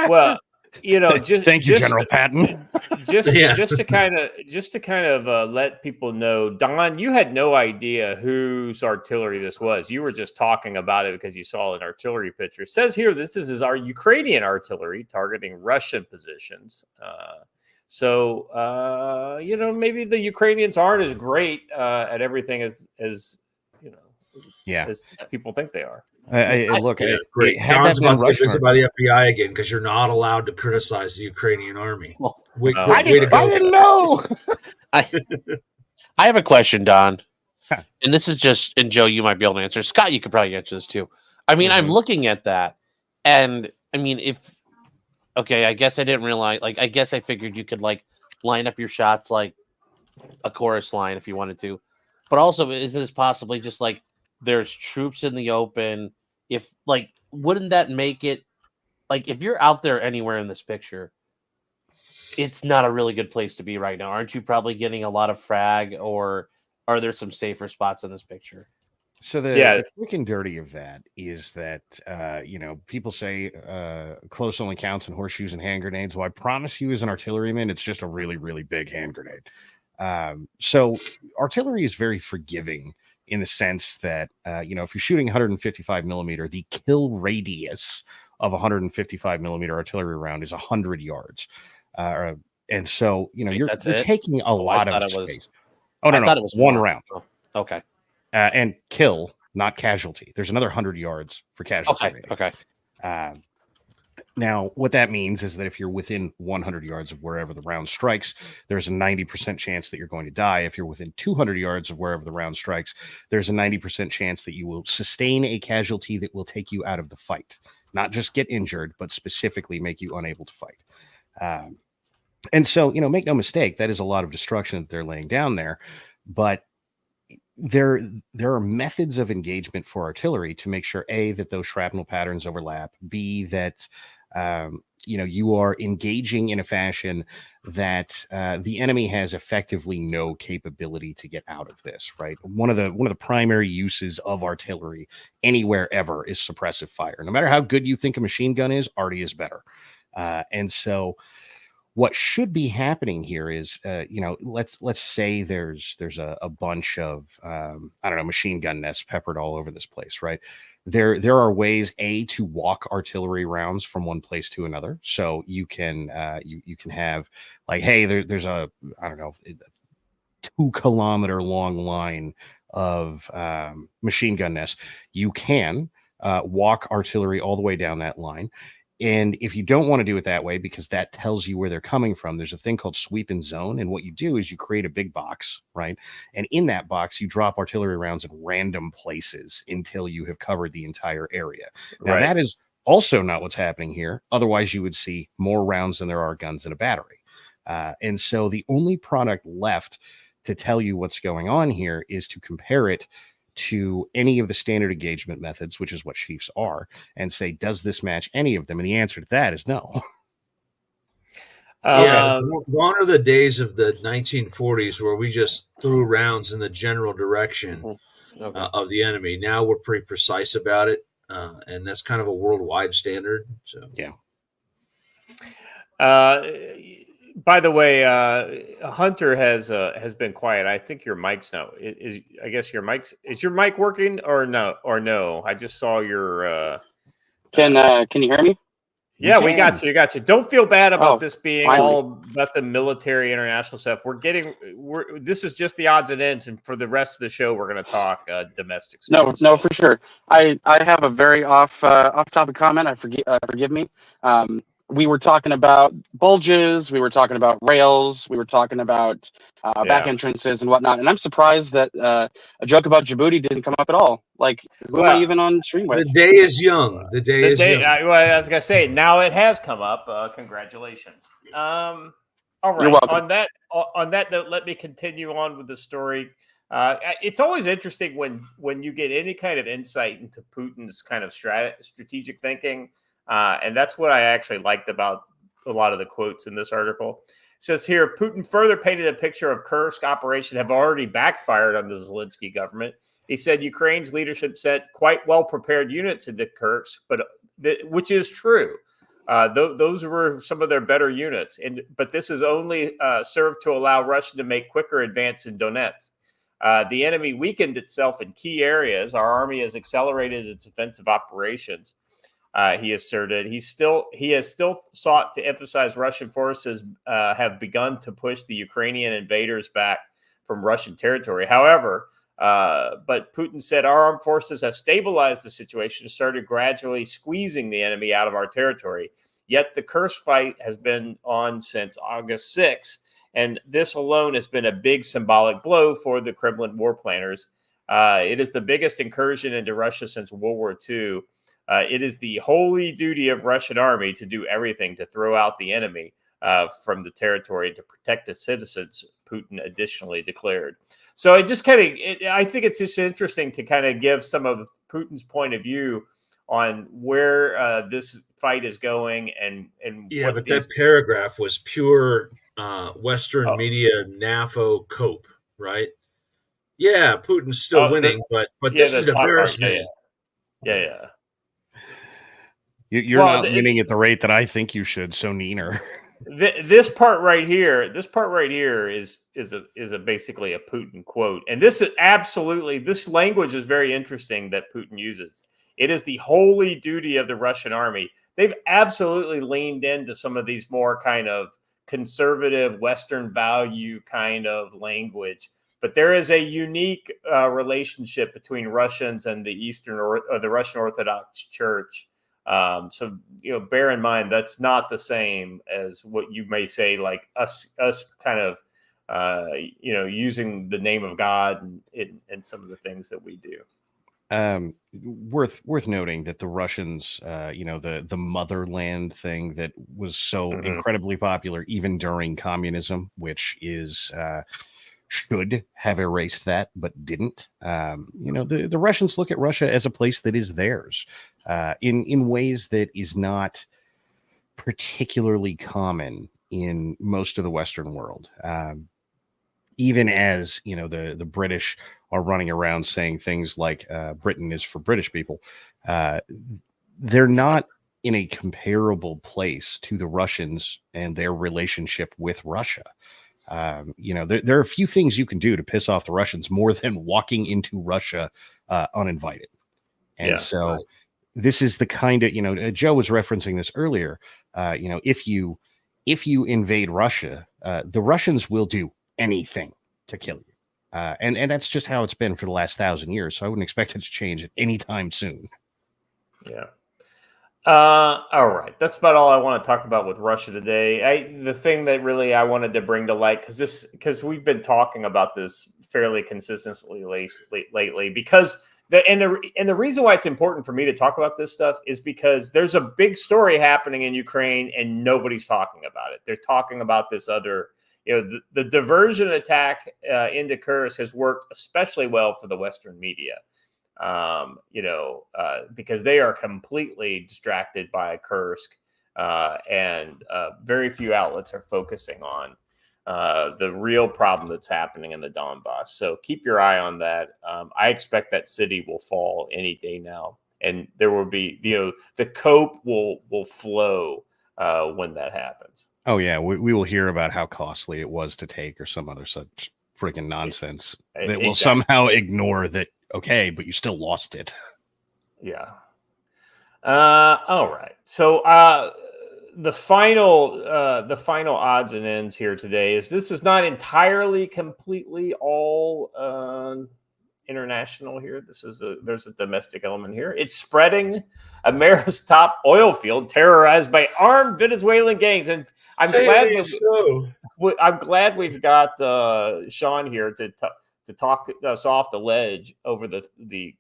S1: Well, just
S3: thank you, General Patton.
S1: just to kind of let people know, Don, you had no idea whose artillery this was. You were just talking about it because you saw an artillery picture. It says here this is our Ukrainian artillery targeting Russian positions. So maybe the Ukrainians aren't as great at everything as as people think they are.
S3: Look,
S2: great. John's about to get busy by the FBI again because you're not allowed to criticize the Ukrainian army.
S5: Well,
S3: I didn't know.
S5: I have a question, Don, and this is just, and Joe, you might be able to answer. Scott, you could probably answer this too. I mean, I'm looking at that, and I mean, I guess I didn't realize. Like, I guess I figured you could line up your shots like a chorus line if you wanted to, but also, is this possibly just there's troops in the open? If wouldn't that make it if you're out there anywhere in this picture, it's not a really good place to be right now. Aren't you probably getting a lot of frag, or are there some safer spots in this picture?
S3: So the quick and dirty of that is that people say close only counts in horseshoes and hand grenades. Well, I promise you, as an artilleryman, it's just a really, really big hand grenade. So artillery is very forgiving in the sense that, if you're shooting 155 millimeter, the kill radius of 155 millimeter artillery round is 100 yards. And so, you're taking a lot of space. No, it was one round.
S5: Oh, okay.
S3: And kill, not casualty. There's another 100 yards for casualty.
S5: Okay.
S3: Now, what that means is that if you're within 100 yards of wherever the round strikes, there's a 90% chance that you're going to die. If you're within 200 yards of wherever the round strikes, there's a 90% chance that you will sustain a casualty that will take you out of the fight. Not just get injured, but specifically make you unable to fight. And so, make no mistake, that is a lot of destruction that they're laying down there. But there are methods of engagement for artillery to make sure, A, that those shrapnel patterns overlap, B, that you are engaging in a fashion that the enemy has effectively no capability to get out of this, right? One of the primary uses of artillery anywhere ever is suppressive fire. No matter how good you think a machine gun is, arty is better. And so what should be happening here is, let's say there's a bunch of machine gun nests peppered all over this place, right? There are ways, A, to walk artillery rounds from one place to another. So you can have there's a 2 kilometer long line of machine gun nests. You can walk artillery all the way down that line. And if you don't want to do it that way, because that tells you where they're coming from, there's a thing called sweep and zone. And what you do is you create a big box, right? And in that box, you drop artillery rounds in random places until you have covered the entire area. Now, that is also not what's happening here. Otherwise, you would see more rounds than there are guns in a battery. And so the only product left to tell you what's going on here is to compare it to any of the standard engagement methods, which is what Chiefs are, and say, does this match any of them? And the answer to that is no.
S2: Gone are the days of the 1940s where we just threw rounds in the general direction of the enemy. Now we're pretty precise about it, and that's kind of a worldwide standard. So
S1: by the way, Hunter has been quiet. I think your mic's now. Is your mic working or no? I just saw your.
S6: Can you hear me?
S1: Yeah, we got you. Don't feel bad about this being all about the military international stuff. This is just the odds and ends, and for the rest of the show, we're going to talk domestic stuff.
S6: No, for sure. I have a very off topic comment. Forgive me. We were talking about bulges. We were talking about rails. We were talking about back entrances and whatnot. And I'm surprised that a joke about Djibouti didn't come up at all. Who am I even on stream with?
S2: The day is young. The day is young.
S1: I was going to say, now it has come up. Congratulations. All right.
S6: You're welcome.
S1: On that note, let me continue on with the story. It's always interesting when you get any kind of insight into Putin's kind of strategic thinking. And that's what I actually liked about a lot of the quotes in this article. It says here, Putin further painted a picture of Kursk operation have already backfired on the Zelensky government. He said Ukraine's leadership sent quite well-prepared units into Kursk, which is true. Those were some of their better units, but this has only served to allow Russia to make quicker advance in Donetsk. The enemy weakened itself in key areas. Our army has accelerated its offensive operations. He asserted he has still sought to emphasize Russian forces have begun to push the Ukrainian invaders back from Russian territory. However, but Putin said our armed forces have stabilized the situation and started gradually squeezing the enemy out of our territory. Yet the Kursk fight has been on since August 6th, and this alone has been a big symbolic blow for the Kremlin war planners. It is the biggest incursion into Russia since World War II. It is the holy duty of Russian army to do everything to throw out the enemy from the territory and to protect its citizens, Putin additionally declared. So it just I think it's just interesting to kind of give some of Putin's point of view on where this fight is going and
S2: yeah, but that paragraph was pure Western media NAFO cope, right? Yeah, Putin's still winning, but this is an embarrassment.
S1: Yeah.
S3: You're not winning at the rate that I think you should. So Neener.
S1: This part right here is basically a Putin quote, and this language is very interesting that Putin uses. It is the holy duty of the Russian army. They've absolutely leaned into some of these more kind of conservative Western value kind of language, but there is a unique relationship between Russians and the Eastern or the Russian Orthodox Church. So, bear in mind, that's not the same as what you may say, like us kind of, using the name of God and some of the things that we do.
S3: Worth noting that the Russians, the motherland thing that was so incredibly popular even during communism, which is should have erased that, but didn't. The Russians look at Russia as a place that is theirs. In ways that is not particularly common in most of the Western world. Even as, the British are running around saying things like Britain is for British people, they're not in a comparable place to the Russians and their relationship with Russia. There are a few things you can do to piss off the Russians more than walking into Russia uninvited. And this is the kind of, Joe was referencing this earlier. If you invade Russia, the Russians will do anything to kill you. And that's just how it's been for the last 1,000 years. So I wouldn't expect it to change at any time soon.
S1: Yeah. All right. That's about all I want to talk about with Russia today. The thing that really I wanted to bring to light, because we've been talking about this fairly consistently lately, because the reason why it's important for me to talk about this stuff is because there's a big story happening in Ukraine and nobody's talking about it. They're talking about this other, the diversion attack into Kursk has worked especially well for the Western media, because they are completely distracted by Kursk, and very few outlets are focusing on the real problem that's happening in the Donbass. So keep your eye on that. I expect that city will fall any day now, and there will be, the cope will flow when that happens.
S3: Oh yeah, we will hear about how costly it was to take, or some other such freaking nonsense that will somehow ignore that. Okay, but you still lost it.
S1: Yeah. All right. So the final odds and ends here today is this is not entirely completely all international here. There's a domestic element here. It's spreading. America's top oil field terrorized by armed Venezuelan gangs, and I'm glad we've got Sean here to talk us off the ledge over the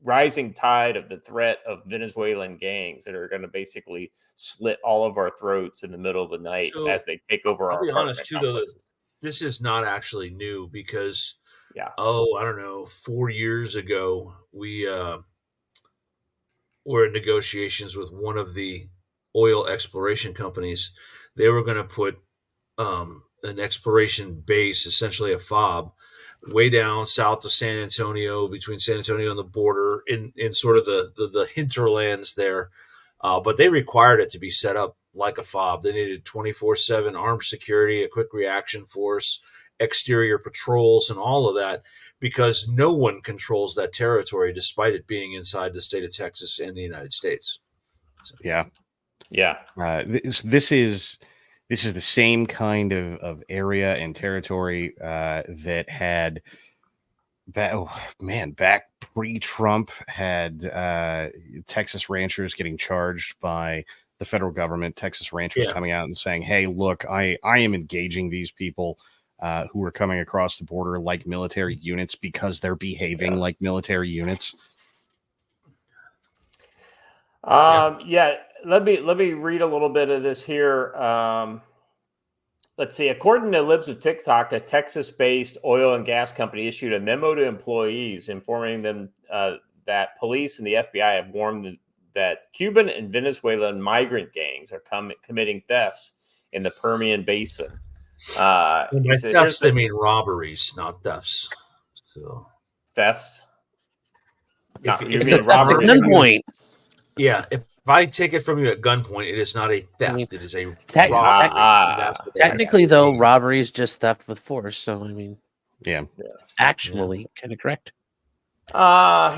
S1: rising tide of the threat of Venezuelan gangs that are going to basically slit all of our throats in the middle of the night as they take over our.
S2: I'll be honest too, though. This is not actually new because, I don't know, 4 years ago we were in negotiations with one of the oil exploration companies. They were going to put an exploration base, essentially a FOB, way down south of San Antonio, between San Antonio and the border, in sort of the hinterlands there. But they required it to be set up like a FOB. They needed 24/7 armed security, a quick reaction force, exterior patrols, and all of that, because no one controls that territory, despite it being inside the state of Texas and the United States. So.
S3: Yeah. This is the same kind of area and territory that had, back pre-Trump, had Texas ranchers getting charged by the federal government. Texas ranchers coming out and saying, "Hey, look, I am engaging these people who are coming across the border like military units because they're behaving like military units."
S1: Let me read a little bit of this here. Let's see. According to Libs of TikTok, a Texas-based oil and gas company issued a memo to employees informing them that police and the FBI have warned that Cuban and Venezuelan migrant gangs are committing thefts in the Permian Basin.
S2: By thefts, they mean robberies, not thefts. So
S1: thefts.
S5: It's a gunpoint.
S2: Yeah, if I take it from you at gunpoint, it is not a theft. It is a robbery.
S5: Technically, though, robbery is just theft with force. So, I mean, actually kind of correct.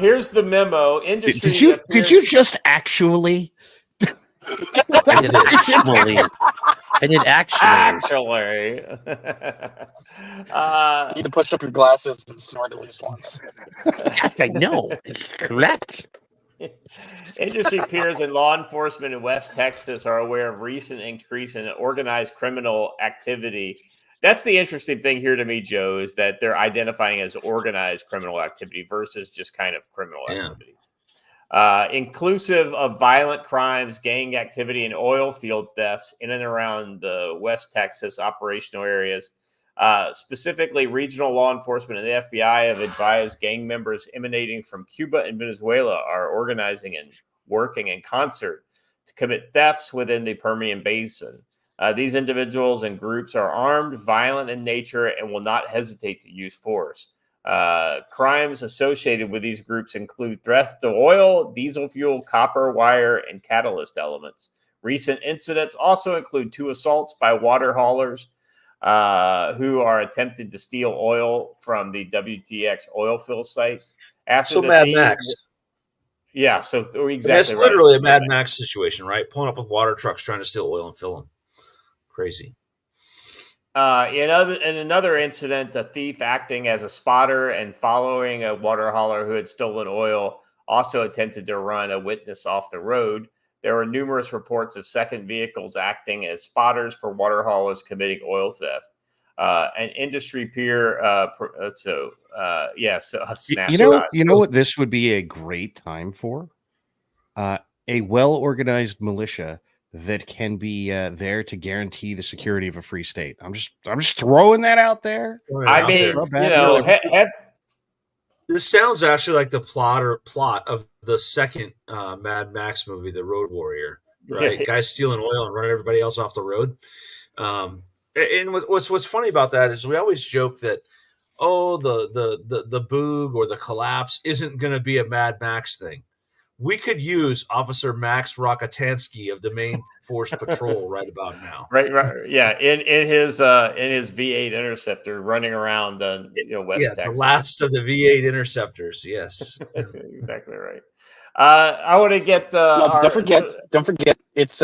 S1: Here's the memo. Industry.
S3: Did you just actually?
S5: I did actually.
S1: Actually.
S6: You need to push up your glasses and snort at least once.
S5: I know. It's correct.
S1: Industry peers and law enforcement in West Texas are aware of recent increase in organized criminal activity. That's the interesting thing here to me, Joe, is that they're identifying as organized criminal activity versus just kind of criminal activity. Inclusive of violent crimes, gang activity, and oil field thefts in and around the West Texas operational areas. Specifically, regional law enforcement and the FBI have advised gang members emanating from Cuba and Venezuela are organizing and working in concert to commit thefts within the Permian Basin. These individuals and groups are armed, violent in nature, and will not hesitate to use force. Crimes associated with these groups include theft of oil, diesel fuel, copper, wire, and catalyst elements. Recent incidents also include 2 assaults by water haulers who are attempted to steal oil from the WTX oil fill sites.
S2: So Mad Max.
S1: Yeah, so exactly.
S2: That's literally a Mad Max situation, right? Pulling up with water trucks trying to steal oil and fill them. Crazy.
S1: In another incident, a thief acting as a spotter and following a water hauler who had stolen oil also attempted to run a witness off the road. There were numerous reports of second vehicles acting as spotters for water haulers committing oil theft. An industry peer,
S3: you know what this would be a great time for? A well-organized militia that can be there to guarantee the security of a free state. I'm just throwing that out there.
S2: This sounds actually like the plot of the second Mad Max movie, The Road Warrior. Right, guys stealing oil and running everybody else off the road. And what's funny about that is we always joke that the boog or the collapse isn't going to be a Mad Max thing. We could use Officer Max Rockatansky of the Main Force Patrol right about now.
S1: Right, yeah. In his V8 Interceptor running around the West Texas.
S2: The last of the V8 Interceptors. Yes,
S1: exactly right. I want to get the.
S6: Don't forget. It's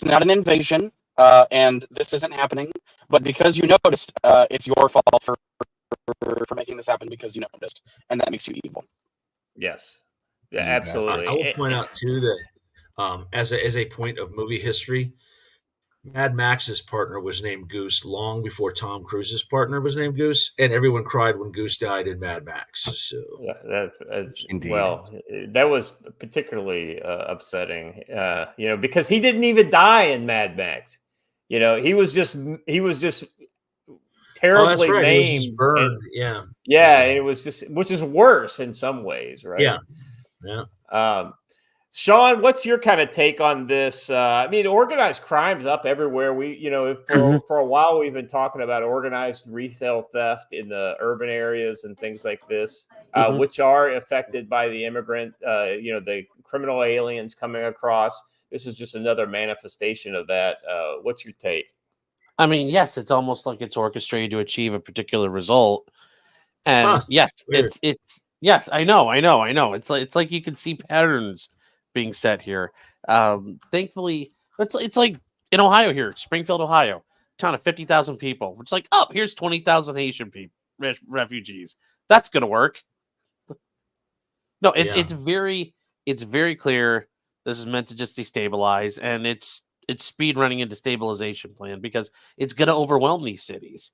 S6: not an invasion, and this isn't happening. But because you noticed, it's your fault for making this happen because you noticed, and that makes you evil.
S1: Yes. Yeah, absolutely.
S2: I will point out too that as a point of movie history, Mad Max's partner was named Goose long before Tom Cruise's partner was named Goose, and everyone cried when Goose died in Mad Max. So
S1: that's indeed. Well, that was particularly upsetting, because he didn't even die in Mad Max. He was just terribly
S2: that's right.
S1: maimed.
S2: He was just burned.
S1: And it was just, which is worse in some ways, right?
S2: Yeah.
S1: Sean, what's your kind of take on this? I mean, organized crime's up everywhere. We, for a while we've been talking about organized retail theft in the urban areas and things like this, which are affected by the immigrant, the criminal aliens coming across. This is just another manifestation of that. What's your take?
S5: I mean, yes, it's almost like it's orchestrated to achieve a particular result. And yes, yes, I know. It's like you can see patterns being set here. Thankfully, it's like in Ohio here, Springfield, Ohio, town of 50,000 people. It's like, oh, here's 20,000 Haitian people, refugees. That's gonna work. No, it's very clear. This is meant to just destabilize, and it's speed running into stabilization plan because it's gonna overwhelm these cities.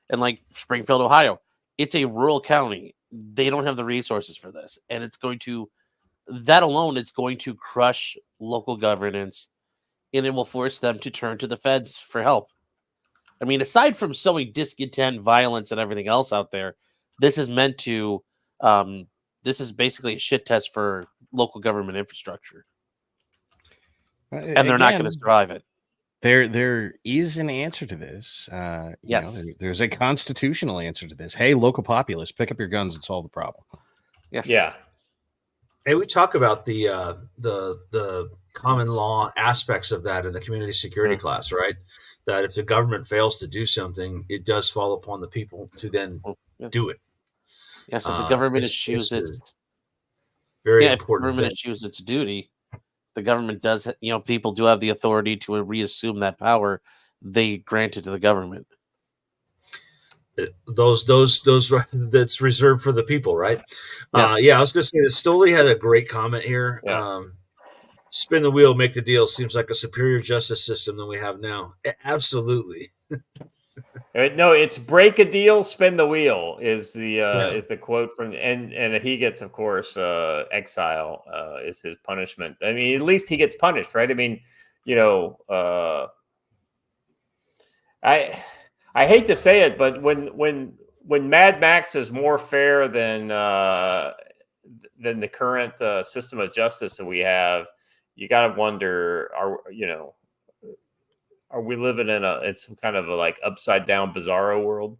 S5: And like Springfield, Ohio, it's a rural county. They don't have the resources for this, and it's going to crush local governance, and it will force them to turn to the feds for help. I mean, aside from sowing discontent, violence, and everything else out there, this is meant to this is basically a shit test for local government infrastructure, and they're not going to survive it.
S3: There is an answer to this.
S5: Yes,
S3: there's a constitutional answer to this. Hey, local populace, pick up your guns and solve the problem.
S5: Yes.
S1: Yeah.
S2: Hey, we talk about the common law aspects of that in the community security class, right? That if the government fails to do something, it does fall upon the people to then do it.
S5: Yes, if the government eschews its
S2: very important.
S5: If the government eschews its duty, the government does. People do have the authority to reassume that power they granted to the government.
S2: Those that's reserved for the people, right?
S5: Yes.
S2: I was going to say that Stoley had a great comment here.
S1: Yeah.
S2: Spin the wheel, make the deal. Seems like a superior justice system than we have now. Absolutely.
S1: No, it's break a deal, spin the wheel is the quote from, and he gets, of course, exile is his punishment. I mean, at least he gets punished, right? I mean, I hate to say it, but when Mad Max is more fair than the current system of justice that we have, you got to wonder, are we living in some kind of a like upside down bizarro world?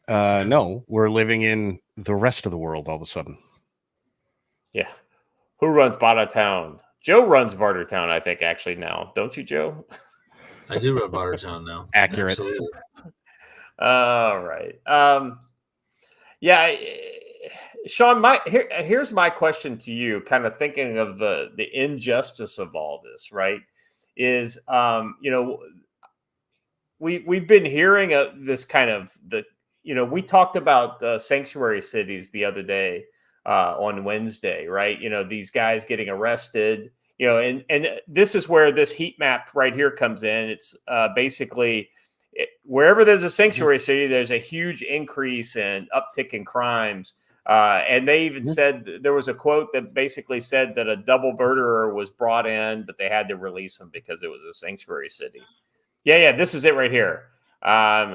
S3: No, we're living in the rest of the world all of a sudden.
S1: Yeah. Who runs Bartertown? Joe runs Bartertown, I think, actually now. Don't you, Joe?
S2: I do run Bartertown now.
S3: Accurate.
S2: Absolutely.
S1: All right. Sean, here's my question to you, kind of thinking of the injustice of all this, right? Is we've been hearing this kind of we talked about sanctuary cities the other day on Wednesday, right? These guys getting arrested, and this is where this heat map right here comes in. It's basically wherever there's a sanctuary city, there's a huge increase in uptick in crimes. And they even said, there was a quote that basically said that a double murderer was brought in, but they had to release him because it was a sanctuary city. Yeah, this is it right here.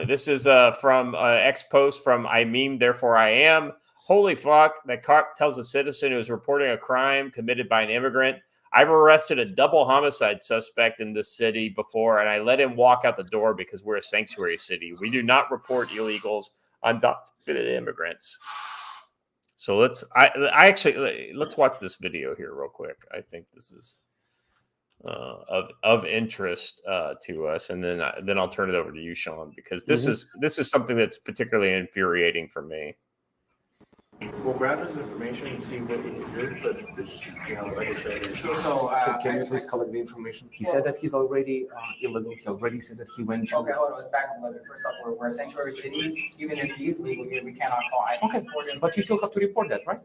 S1: This is from X post from I meme, therefore I am. Holy fuck, that cop tells a citizen who is reporting a crime committed by an immigrant, I've arrested a double homicide suspect in this city before, and I let him walk out the door because we're a sanctuary city. We do not report illegals, undocumented immigrants. So let's watch this video here real quick. I think this is of interest to us, and then I'll turn it over to you, Sean, because this is something that's particularly infuriating for me.
S7: We'll grab his information and see what we can do, but like I said, can you please collect the information? He said that he's already illegal. He already said that he went to.
S8: Okay, hold on. Let's back up a little bit. First off, we're a sanctuary city. Even if he is legal here, we cannot call ICE.
S7: Okay, but you still have to report that, right?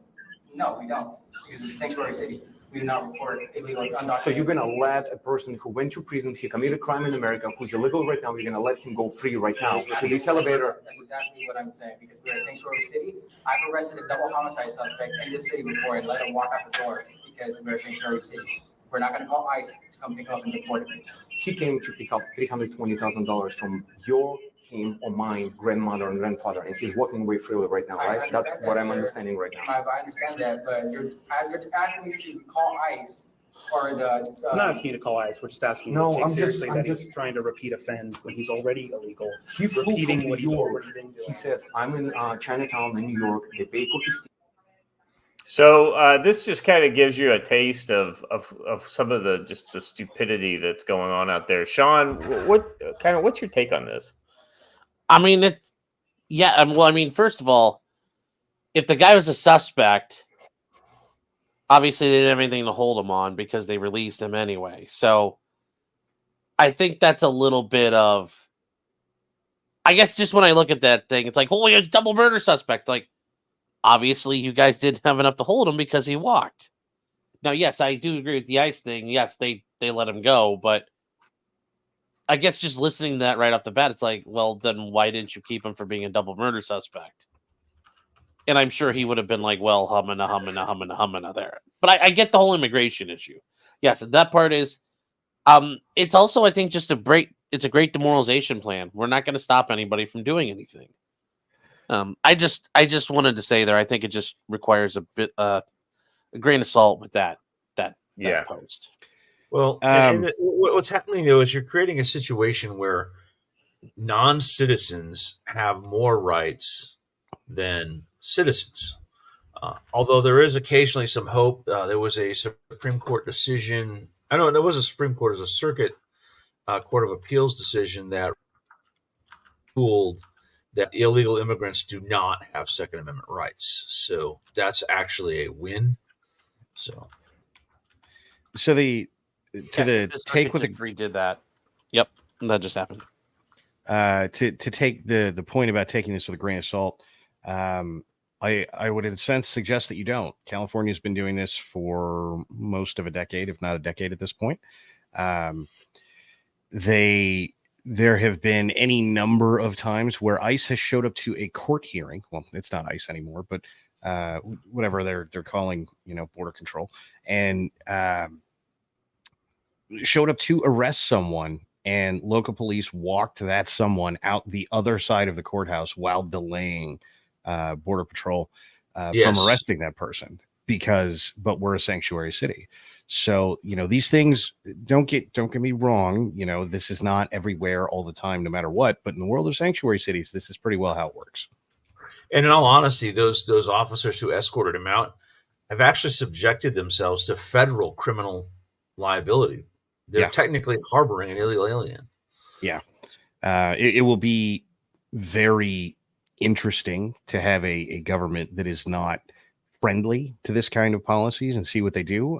S8: No, we don't. Because it's a sanctuary city. We do not report illegal undocumented.
S7: So you're gonna let a person who went to prison, he committed a crime in America, who's illegal right now, you're gonna let him go free right now to this elevator?
S8: That's exactly what I'm saying. Because we're a sanctuary city. I've arrested a double homicide suspect in this city before and let him walk out the door because we're a sanctuary city. We're not gonna call ICE to come pick him up and deport him.
S7: he came to pick up $320,000 from him or my grandmother and grandfather, and he's walking away freely right now, right? That's what I'm understanding right now.
S8: I understand that, but you're asking me to call ICE for the.
S9: I'm not asking you to call ICE. We're just asking you to take seriously that he's trying to repeat offend when he's already illegal.
S7: He's
S9: repeating what he's already been doing.
S7: He said, "I'm in Chinatown in New York. They pay for his."
S1: So this just kind of gives you a taste of some of the stupidity that's going on out there. Sean, what's your take on this?
S5: I mean, well, I mean, first of all, if the guy was a suspect, obviously they didn't have anything to hold him on because they released him anyway. So I think that's a little bit of, I guess just when I look at that thing, it's like, oh, he's a double murder suspect. Like, obviously you guys didn't have enough to hold him because he walked. Now, yes, I do agree with the ICE thing. Yes, they let him go, but I guess just listening to that right off the bat, it's like, well, then why didn't you keep him for being a double murder suspect? And I'm sure he would have been like, well, humming there. But I get the whole immigration issue. Yes, that part is. It's also, I think, just it's a great demoralization plan. We're not going to stop anybody from doing anything. I just wanted to say there, I think it just requires a grain of salt with that post.
S2: Well, and what's happening though is you're creating a situation where non-citizens have more rights than citizens. Although there is occasionally some hope. There was a Supreme Court decision. I know it was a Supreme Court, it was a Circuit Court of Appeals decision that ruled that illegal immigrants do not have Second Amendment rights. So that's actually a win. So
S5: take with the redid that. Yep, that just happened.
S3: To take the point about taking this with a grain of salt, I would in a sense suggest that you don't. California's been doing this for most of a decade, if not a decade at this point. There have been any number of times where ICE has showed up to a court hearing. Well, it's not ICE anymore, but whatever they're calling, border control, and showed up to arrest someone, and local police walked that someone out the other side of the courthouse while delaying border patrol from arresting that person but we're a sanctuary city. So, these things don't get me wrong. This is not everywhere all the time, no matter what, but in the world of sanctuary cities, this is pretty well how it works.
S2: And in all honesty, those officers who escorted him out have actually subjected themselves to federal criminal liability. They're technically harboring an illegal alien. Yeah.
S3: It will be very interesting to have a government that is not friendly to this kind of policies and see what they do.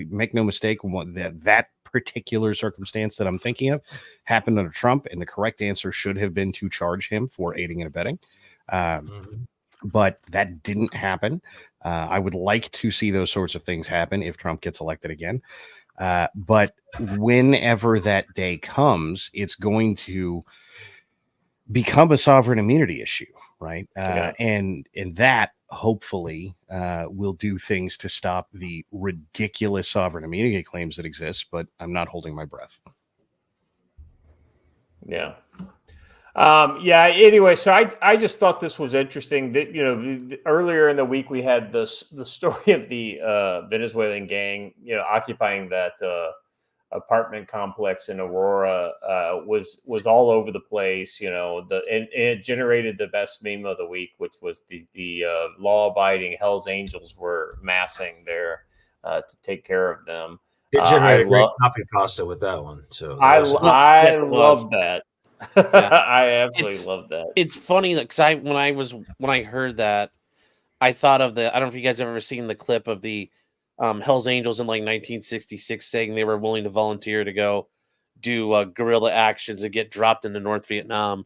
S3: Make no mistake, that particular circumstance that I'm thinking of happened under Trump, and the correct answer should have been to charge him for aiding and abetting. But that didn't happen. I would like to see those sorts of things happen if Trump gets elected again. But whenever that day comes, it's going to become a sovereign immunity issue, right? And that hopefully will do things to stop the ridiculous sovereign immunity claims that exist, but I'm not holding my breath.
S1: Yeah. Anyway, so I just thought this was interesting that, earlier in the week we had the story of the Venezuelan gang, occupying that apartment complex in Aurora, was all over the place, and it generated the best meme of the week, which was the law-abiding Hell's Angels were massing there to take care of them.
S2: It generated great copy pasta with that one. So
S1: I love that. Yeah. I absolutely love that.
S5: It's funny that because when I heard that, I thought of I don't know if you guys have ever seen the clip of the Hell's Angels in like 1966 saying they were willing to volunteer to go do guerrilla actions and get dropped into North Vietnam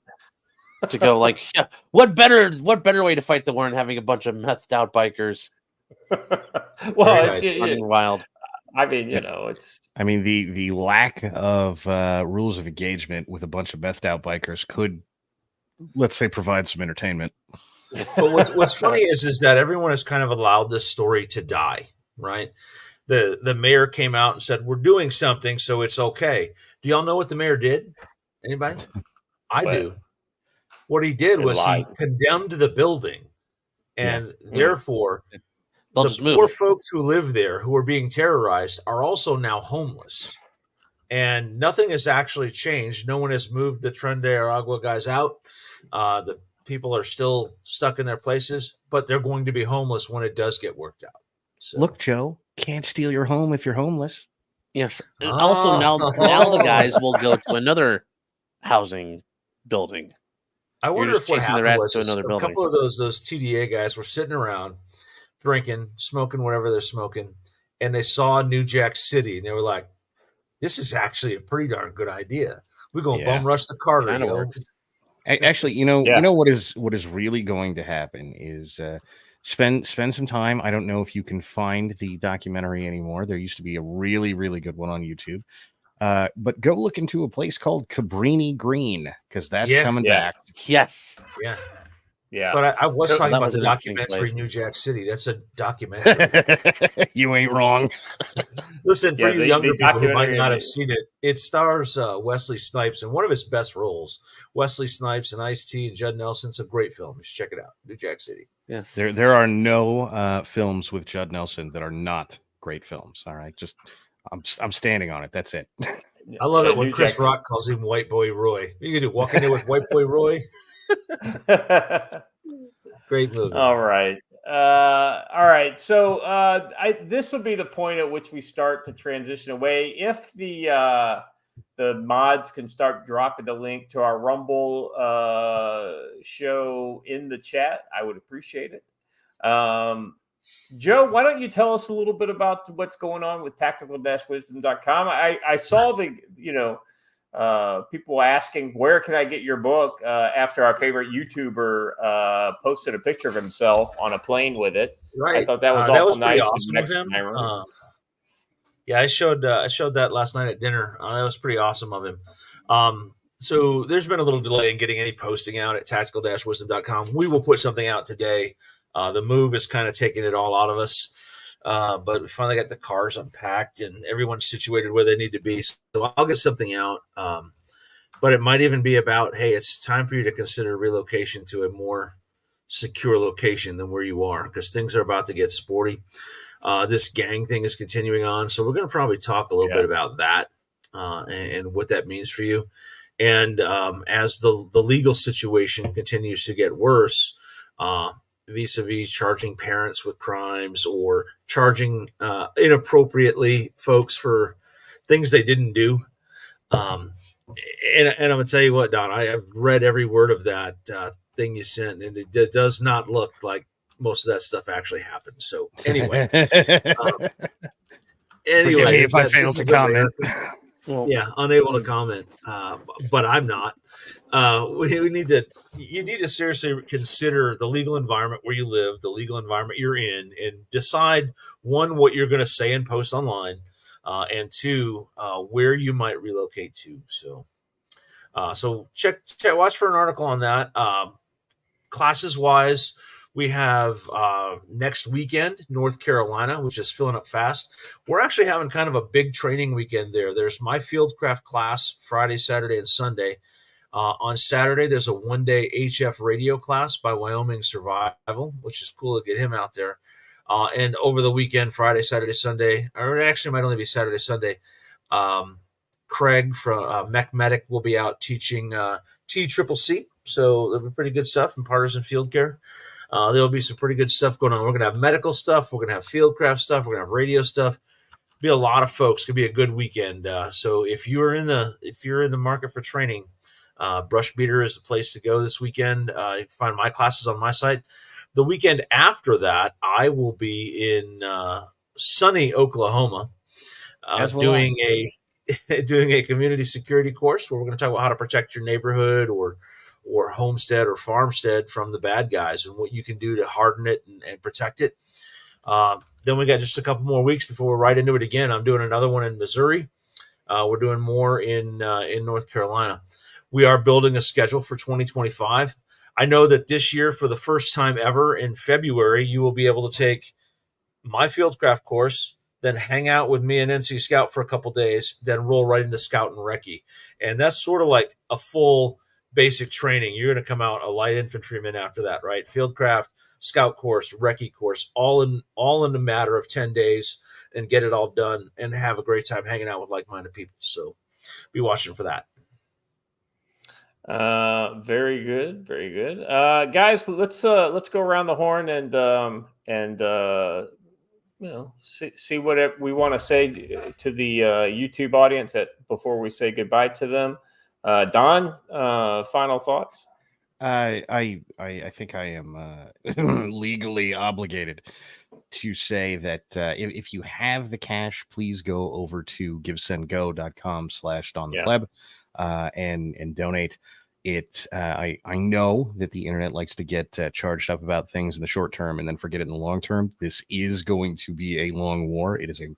S5: to go like, yeah, what better way to fight the war than having a bunch of methed out bikers?
S1: Well, it's
S5: wild.
S1: I mean, it's.
S3: I mean, the lack of rules of engagement with a bunch of methed out bikers could, let's say, provide some entertainment.
S2: But what's funny is that everyone has kind of allowed this story to die, right? the mayor came out and said, we're doing something, so it's okay. Do y'all know what the mayor did? Anybody? I do. What he did was he condemned the building, and therefore the poor folks who live there who are being terrorized are also now homeless. And nothing has actually changed. No one has moved the Tren de Aragua guys out. The people are still stuck in their places, but they're going to be homeless when it does get worked out. So.
S3: Look, Joe, can't steal your home if you're homeless.
S5: Yes. Also, now the guys will go to another housing building.
S2: I wonder if what happened was a couple of those TDA guys were sitting around drinking, smoking whatever they're smoking, and they saw New Jack City, and they were like, this is actually a pretty darn good idea. We're going to bum rush the Carter.
S3: Actually, you know what is really going to happen is spend some time. I don't know if you can find the documentary anymore. There used to be a really, really good one on YouTube. But go look into a place called Cabrini Green, because that's coming back.
S5: Yes.
S2: Yeah.
S1: Yeah.
S2: But I was talking about the documentary New Jack City. That's a documentary.
S3: You ain't wrong.
S2: Listen, for you younger people who might not have seen it, it stars Wesley Snipes in one of his best roles. Wesley Snipes and Ice-T and Judd Nelson. It's a great film. You should check it out. New Jack City.
S5: Yes.
S3: There are no films with Judd Nelson that are not great films. All right. Just I'm standing on it. That's it.
S2: I love it when Chris Rock calls him White Boy Roy. You can do walk in there with White Boy Roy. Great movie.
S1: All right. So this will be the point at which we start to transition away. If the mods can start dropping the link to our Rumble show in the chat, I would appreciate it. Joe, why don't you tell us a little bit about what's going on with tactical-wisdom.com? I saw the, people asking, where can I get your book after our favorite YouTuber posted a picture of himself on a plane with it.
S2: Right.
S1: I thought that was nice.
S2: Awesome of him. Yeah, I showed that last night at dinner. That was pretty awesome of him. So there's been a little delay in getting any posting out at tactical-wisdom.com. We will put something out today. The move is kind of taking it all out of us. But we finally got the cars unpacked and everyone's situated where they need to be. So I'll get something out. But it might even be about, hey, it's time for you to consider relocation to a more secure location than where you are, because things are about to get sporty. This gang thing is continuing on. So we're going to probably talk a little bit about that and what that means for you. And as the legal situation continues to get worse, vis-a-vis charging parents with crimes or charging inappropriately folks for things they didn't do. And I'm going to tell you what, Don, I have read every word of that thing you sent, and it does not look like most of that stuff actually happened. So anyway,
S3: if I fail to comment.
S2: Unable to comment, but I'm not. You need to seriously consider the legal environment where you live, the legal environment you're in, and decide, one, what you're going to say and post online, and two, where you might relocate to. So watch for an article on that. Classes wise, we have next weekend, North Carolina, which is filling up fast. We're actually having kind of a big training weekend there. There's my Fieldcraft class Friday, Saturday, and Sunday. On Saturday, there's a one-day HF radio class by Wyoming Survival, which is cool to get him out there. And over the weekend, Friday, Saturday, Sunday, or actually it might only be Saturday, Sunday, Craig from MechMedic will be out teaching TCCC. So there'll be pretty good stuff in partisan field care. There'll be some pretty good stuff going on. We're going to have medical stuff. We're going to have fieldcraft stuff. We're going to have radio stuff. Be a lot of folks. It's going to be a good weekend. So if you're in the market for training, Brush Beater is the place to go this weekend. You can find my classes on my site. The weekend after that, I will be in sunny Oklahoma doing a community security course where we're going to talk about how to protect your neighborhood or homestead or farmstead from the bad guys and what you can do to harden it and protect it. Then we got just a couple more weeks before we're right into it again. I'm doing another one in Missouri. We're doing more in North Carolina. We are building a schedule for 2025. I know that this year, for the first time ever in February, you will be able to take my Fieldcraft course, then hang out with me and NC Scout for a couple days, then roll right into Scout and Recce. And that's sort of like a full basic training. You're going to come out a light infantryman after that, right? Fieldcraft, Scout course, Recce course, all in a matter of 10 days, and get it all done and have a great time hanging out with like-minded people. So be watching for that.
S1: Very good, very good. Guys, let's go around the horn and see what we want to say to the YouTube audience before we say goodbye to them. Don, final thoughts?
S3: I think I am legally obligated to say that if you have the cash, please go over to givesendgo.com/DonThePleb and donate. I know that the internet likes to get charged up about things in the short term and then forget it in the long term. This is going to be a long war. It is a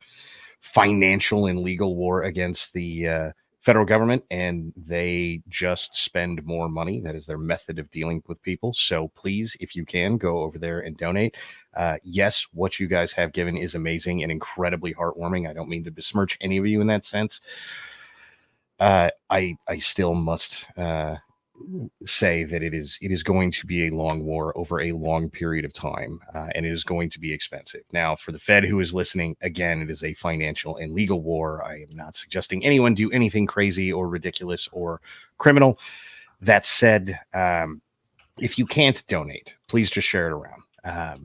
S3: financial and legal war against the federal government, and they just spend more money. That is their method of dealing with people. So please, if you can, go over there and donate. Yes, what you guys have given is amazing and incredibly heartwarming. I don't mean to besmirch any of you in that sense. I still must say that it is going to be a long war over a long period of time, and it is going to be expensive. Now, for the Fed who is listening, again, it is a financial and legal war. I am not suggesting anyone do anything crazy or ridiculous or criminal. That said, if you can't donate, please just share it around.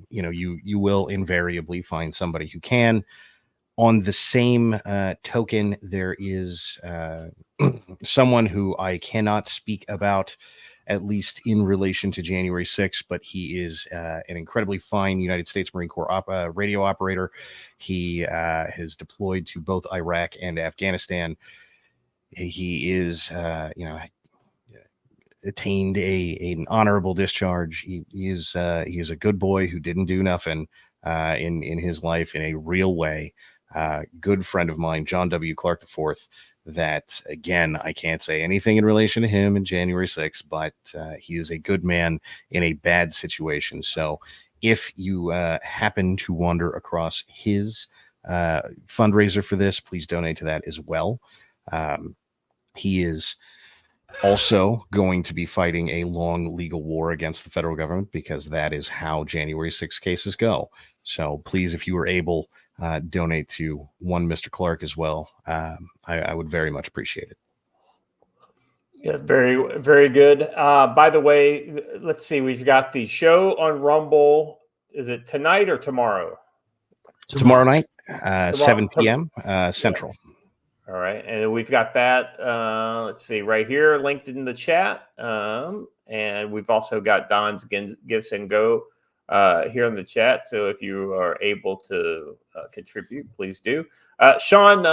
S3: You will invariably find somebody who can. On the same token, there is someone who I cannot speak about, at least in relation to January 6th, but he is an incredibly fine United States Marine Corps radio operator. He has deployed to both Iraq and Afghanistan. He is, attained an honorable discharge. He is a good boy who didn't do nothing in his life in a real way. Good friend of mine, John W. Clark IV, that, again, I can't say anything in relation to him in January 6th, but he is a good man in a bad situation. So if you happen to wander across his fundraiser for this, please donate to that as well. He is also going to be fighting a long legal war against the federal government, because that is how January 6th cases go. So please, if you are able, donate to one Mr. Clark as well. I would very much appreciate it.
S1: Yeah, very, very good. By the way, let's see. We've got the show on Rumble. Is it tonight or tomorrow?
S3: Tomorrow night, 7 p.m. Central.
S1: All right. And we've got that, let's see, right here, linked in the chat. And we've also got Don's Gifts and Go here in the chat. So if you are able to contribute, please do. Sean,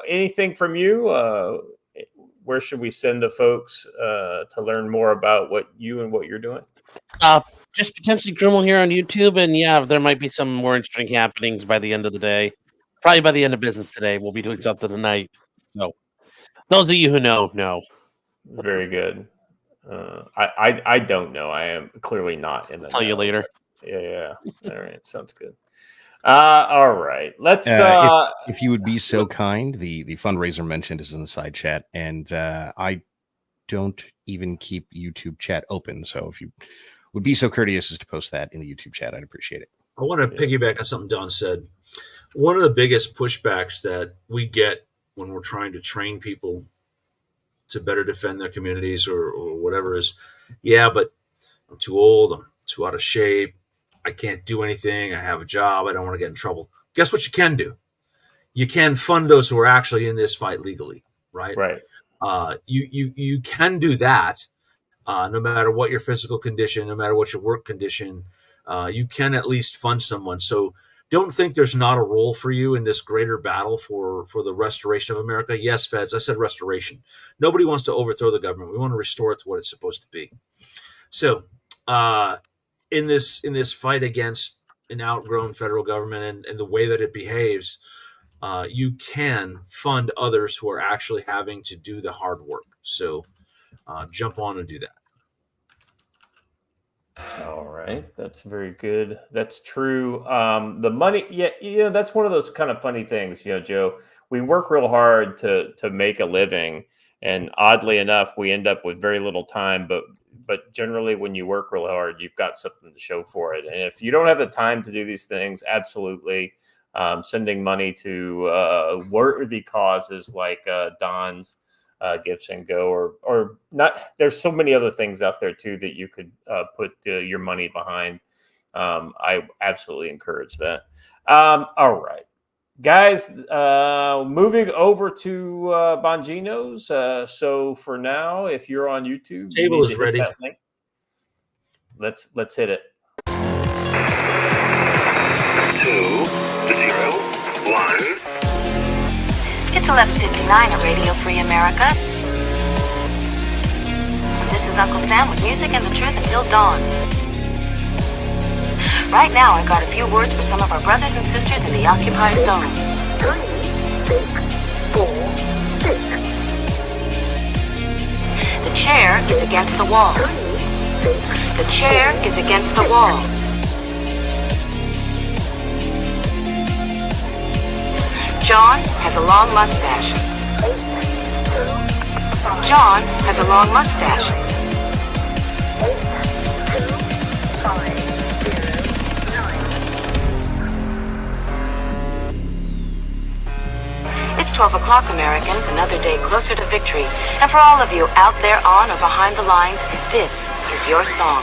S1: anything from you? Where should we send the folks to learn more about what you're doing?
S5: Just potentially Dremel here on YouTube. And yeah, there might be some more interesting happenings by the end of the day. Probably by the end of business today. We'll be doing something tonight. So those of you who know.
S1: Very good. I don't know. I am clearly not in the
S5: Tell you later.
S1: Yeah. All right. Sounds good. All right. Let's
S3: if you would be so kind, the fundraiser mentioned is in the side chat, and I don't even keep YouTube chat open. So if you would be so courteous as to post that in the YouTube chat, I'd appreciate it.
S2: I want to piggyback on something Don said. One of the biggest pushbacks that we get when we're trying to train people to better defend their communities or whatever is, yeah, but I'm too old, I'm too out of shape, I can't do anything, I have a job, I don't want to get in trouble. Guess what you can do? You can fund those who are actually in this fight legally, right?
S1: Right.
S2: You can do that no matter what your physical condition, no matter what your work condition. You can at least fund someone. So don't think there's not a role for you in this greater battle for the restoration of America. Yes, feds, I said restoration. Nobody wants to overthrow the government. We want to restore it to what it's supposed to be. So in this fight against an outgrown federal government and the way that it behaves, you can fund others who are actually having to do the hard work. So jump on and do that.
S1: All right, that's very good. That's true. The money, yeah, that's one of those kind of funny things, Joe. We work real hard to make a living, and oddly enough, we end up with very little time. But generally, when you work real hard, you've got something to show for it. And if you don't have the time to do these things, absolutely, sending money to worthy causes like Don's Gifts and Go, or not. There's so many other things out there too that you could put your money behind. I absolutely encourage that. All right, guys, moving over to Bongino's. So for now, if you're on YouTube,
S2: table is ready.
S1: Let's hit it.
S10: 2, 0, 1.
S11: It's 11:59 at Radio Free America. This is Uncle Sam with music and the truth until dawn. Right now, I've got a few words for some of our brothers and sisters in the occupied zone.
S12: 3, 6, 4, 6.
S11: The chair is against the wall.
S12: 3, 6.
S11: The chair is against the wall. John has a long mustache. John has a long mustache.
S12: 8, 2, 5, 0, 9.
S11: It's 12 o'clock, Americans, another day closer to victory. And for all of you out there on or behind the lines, this is your song.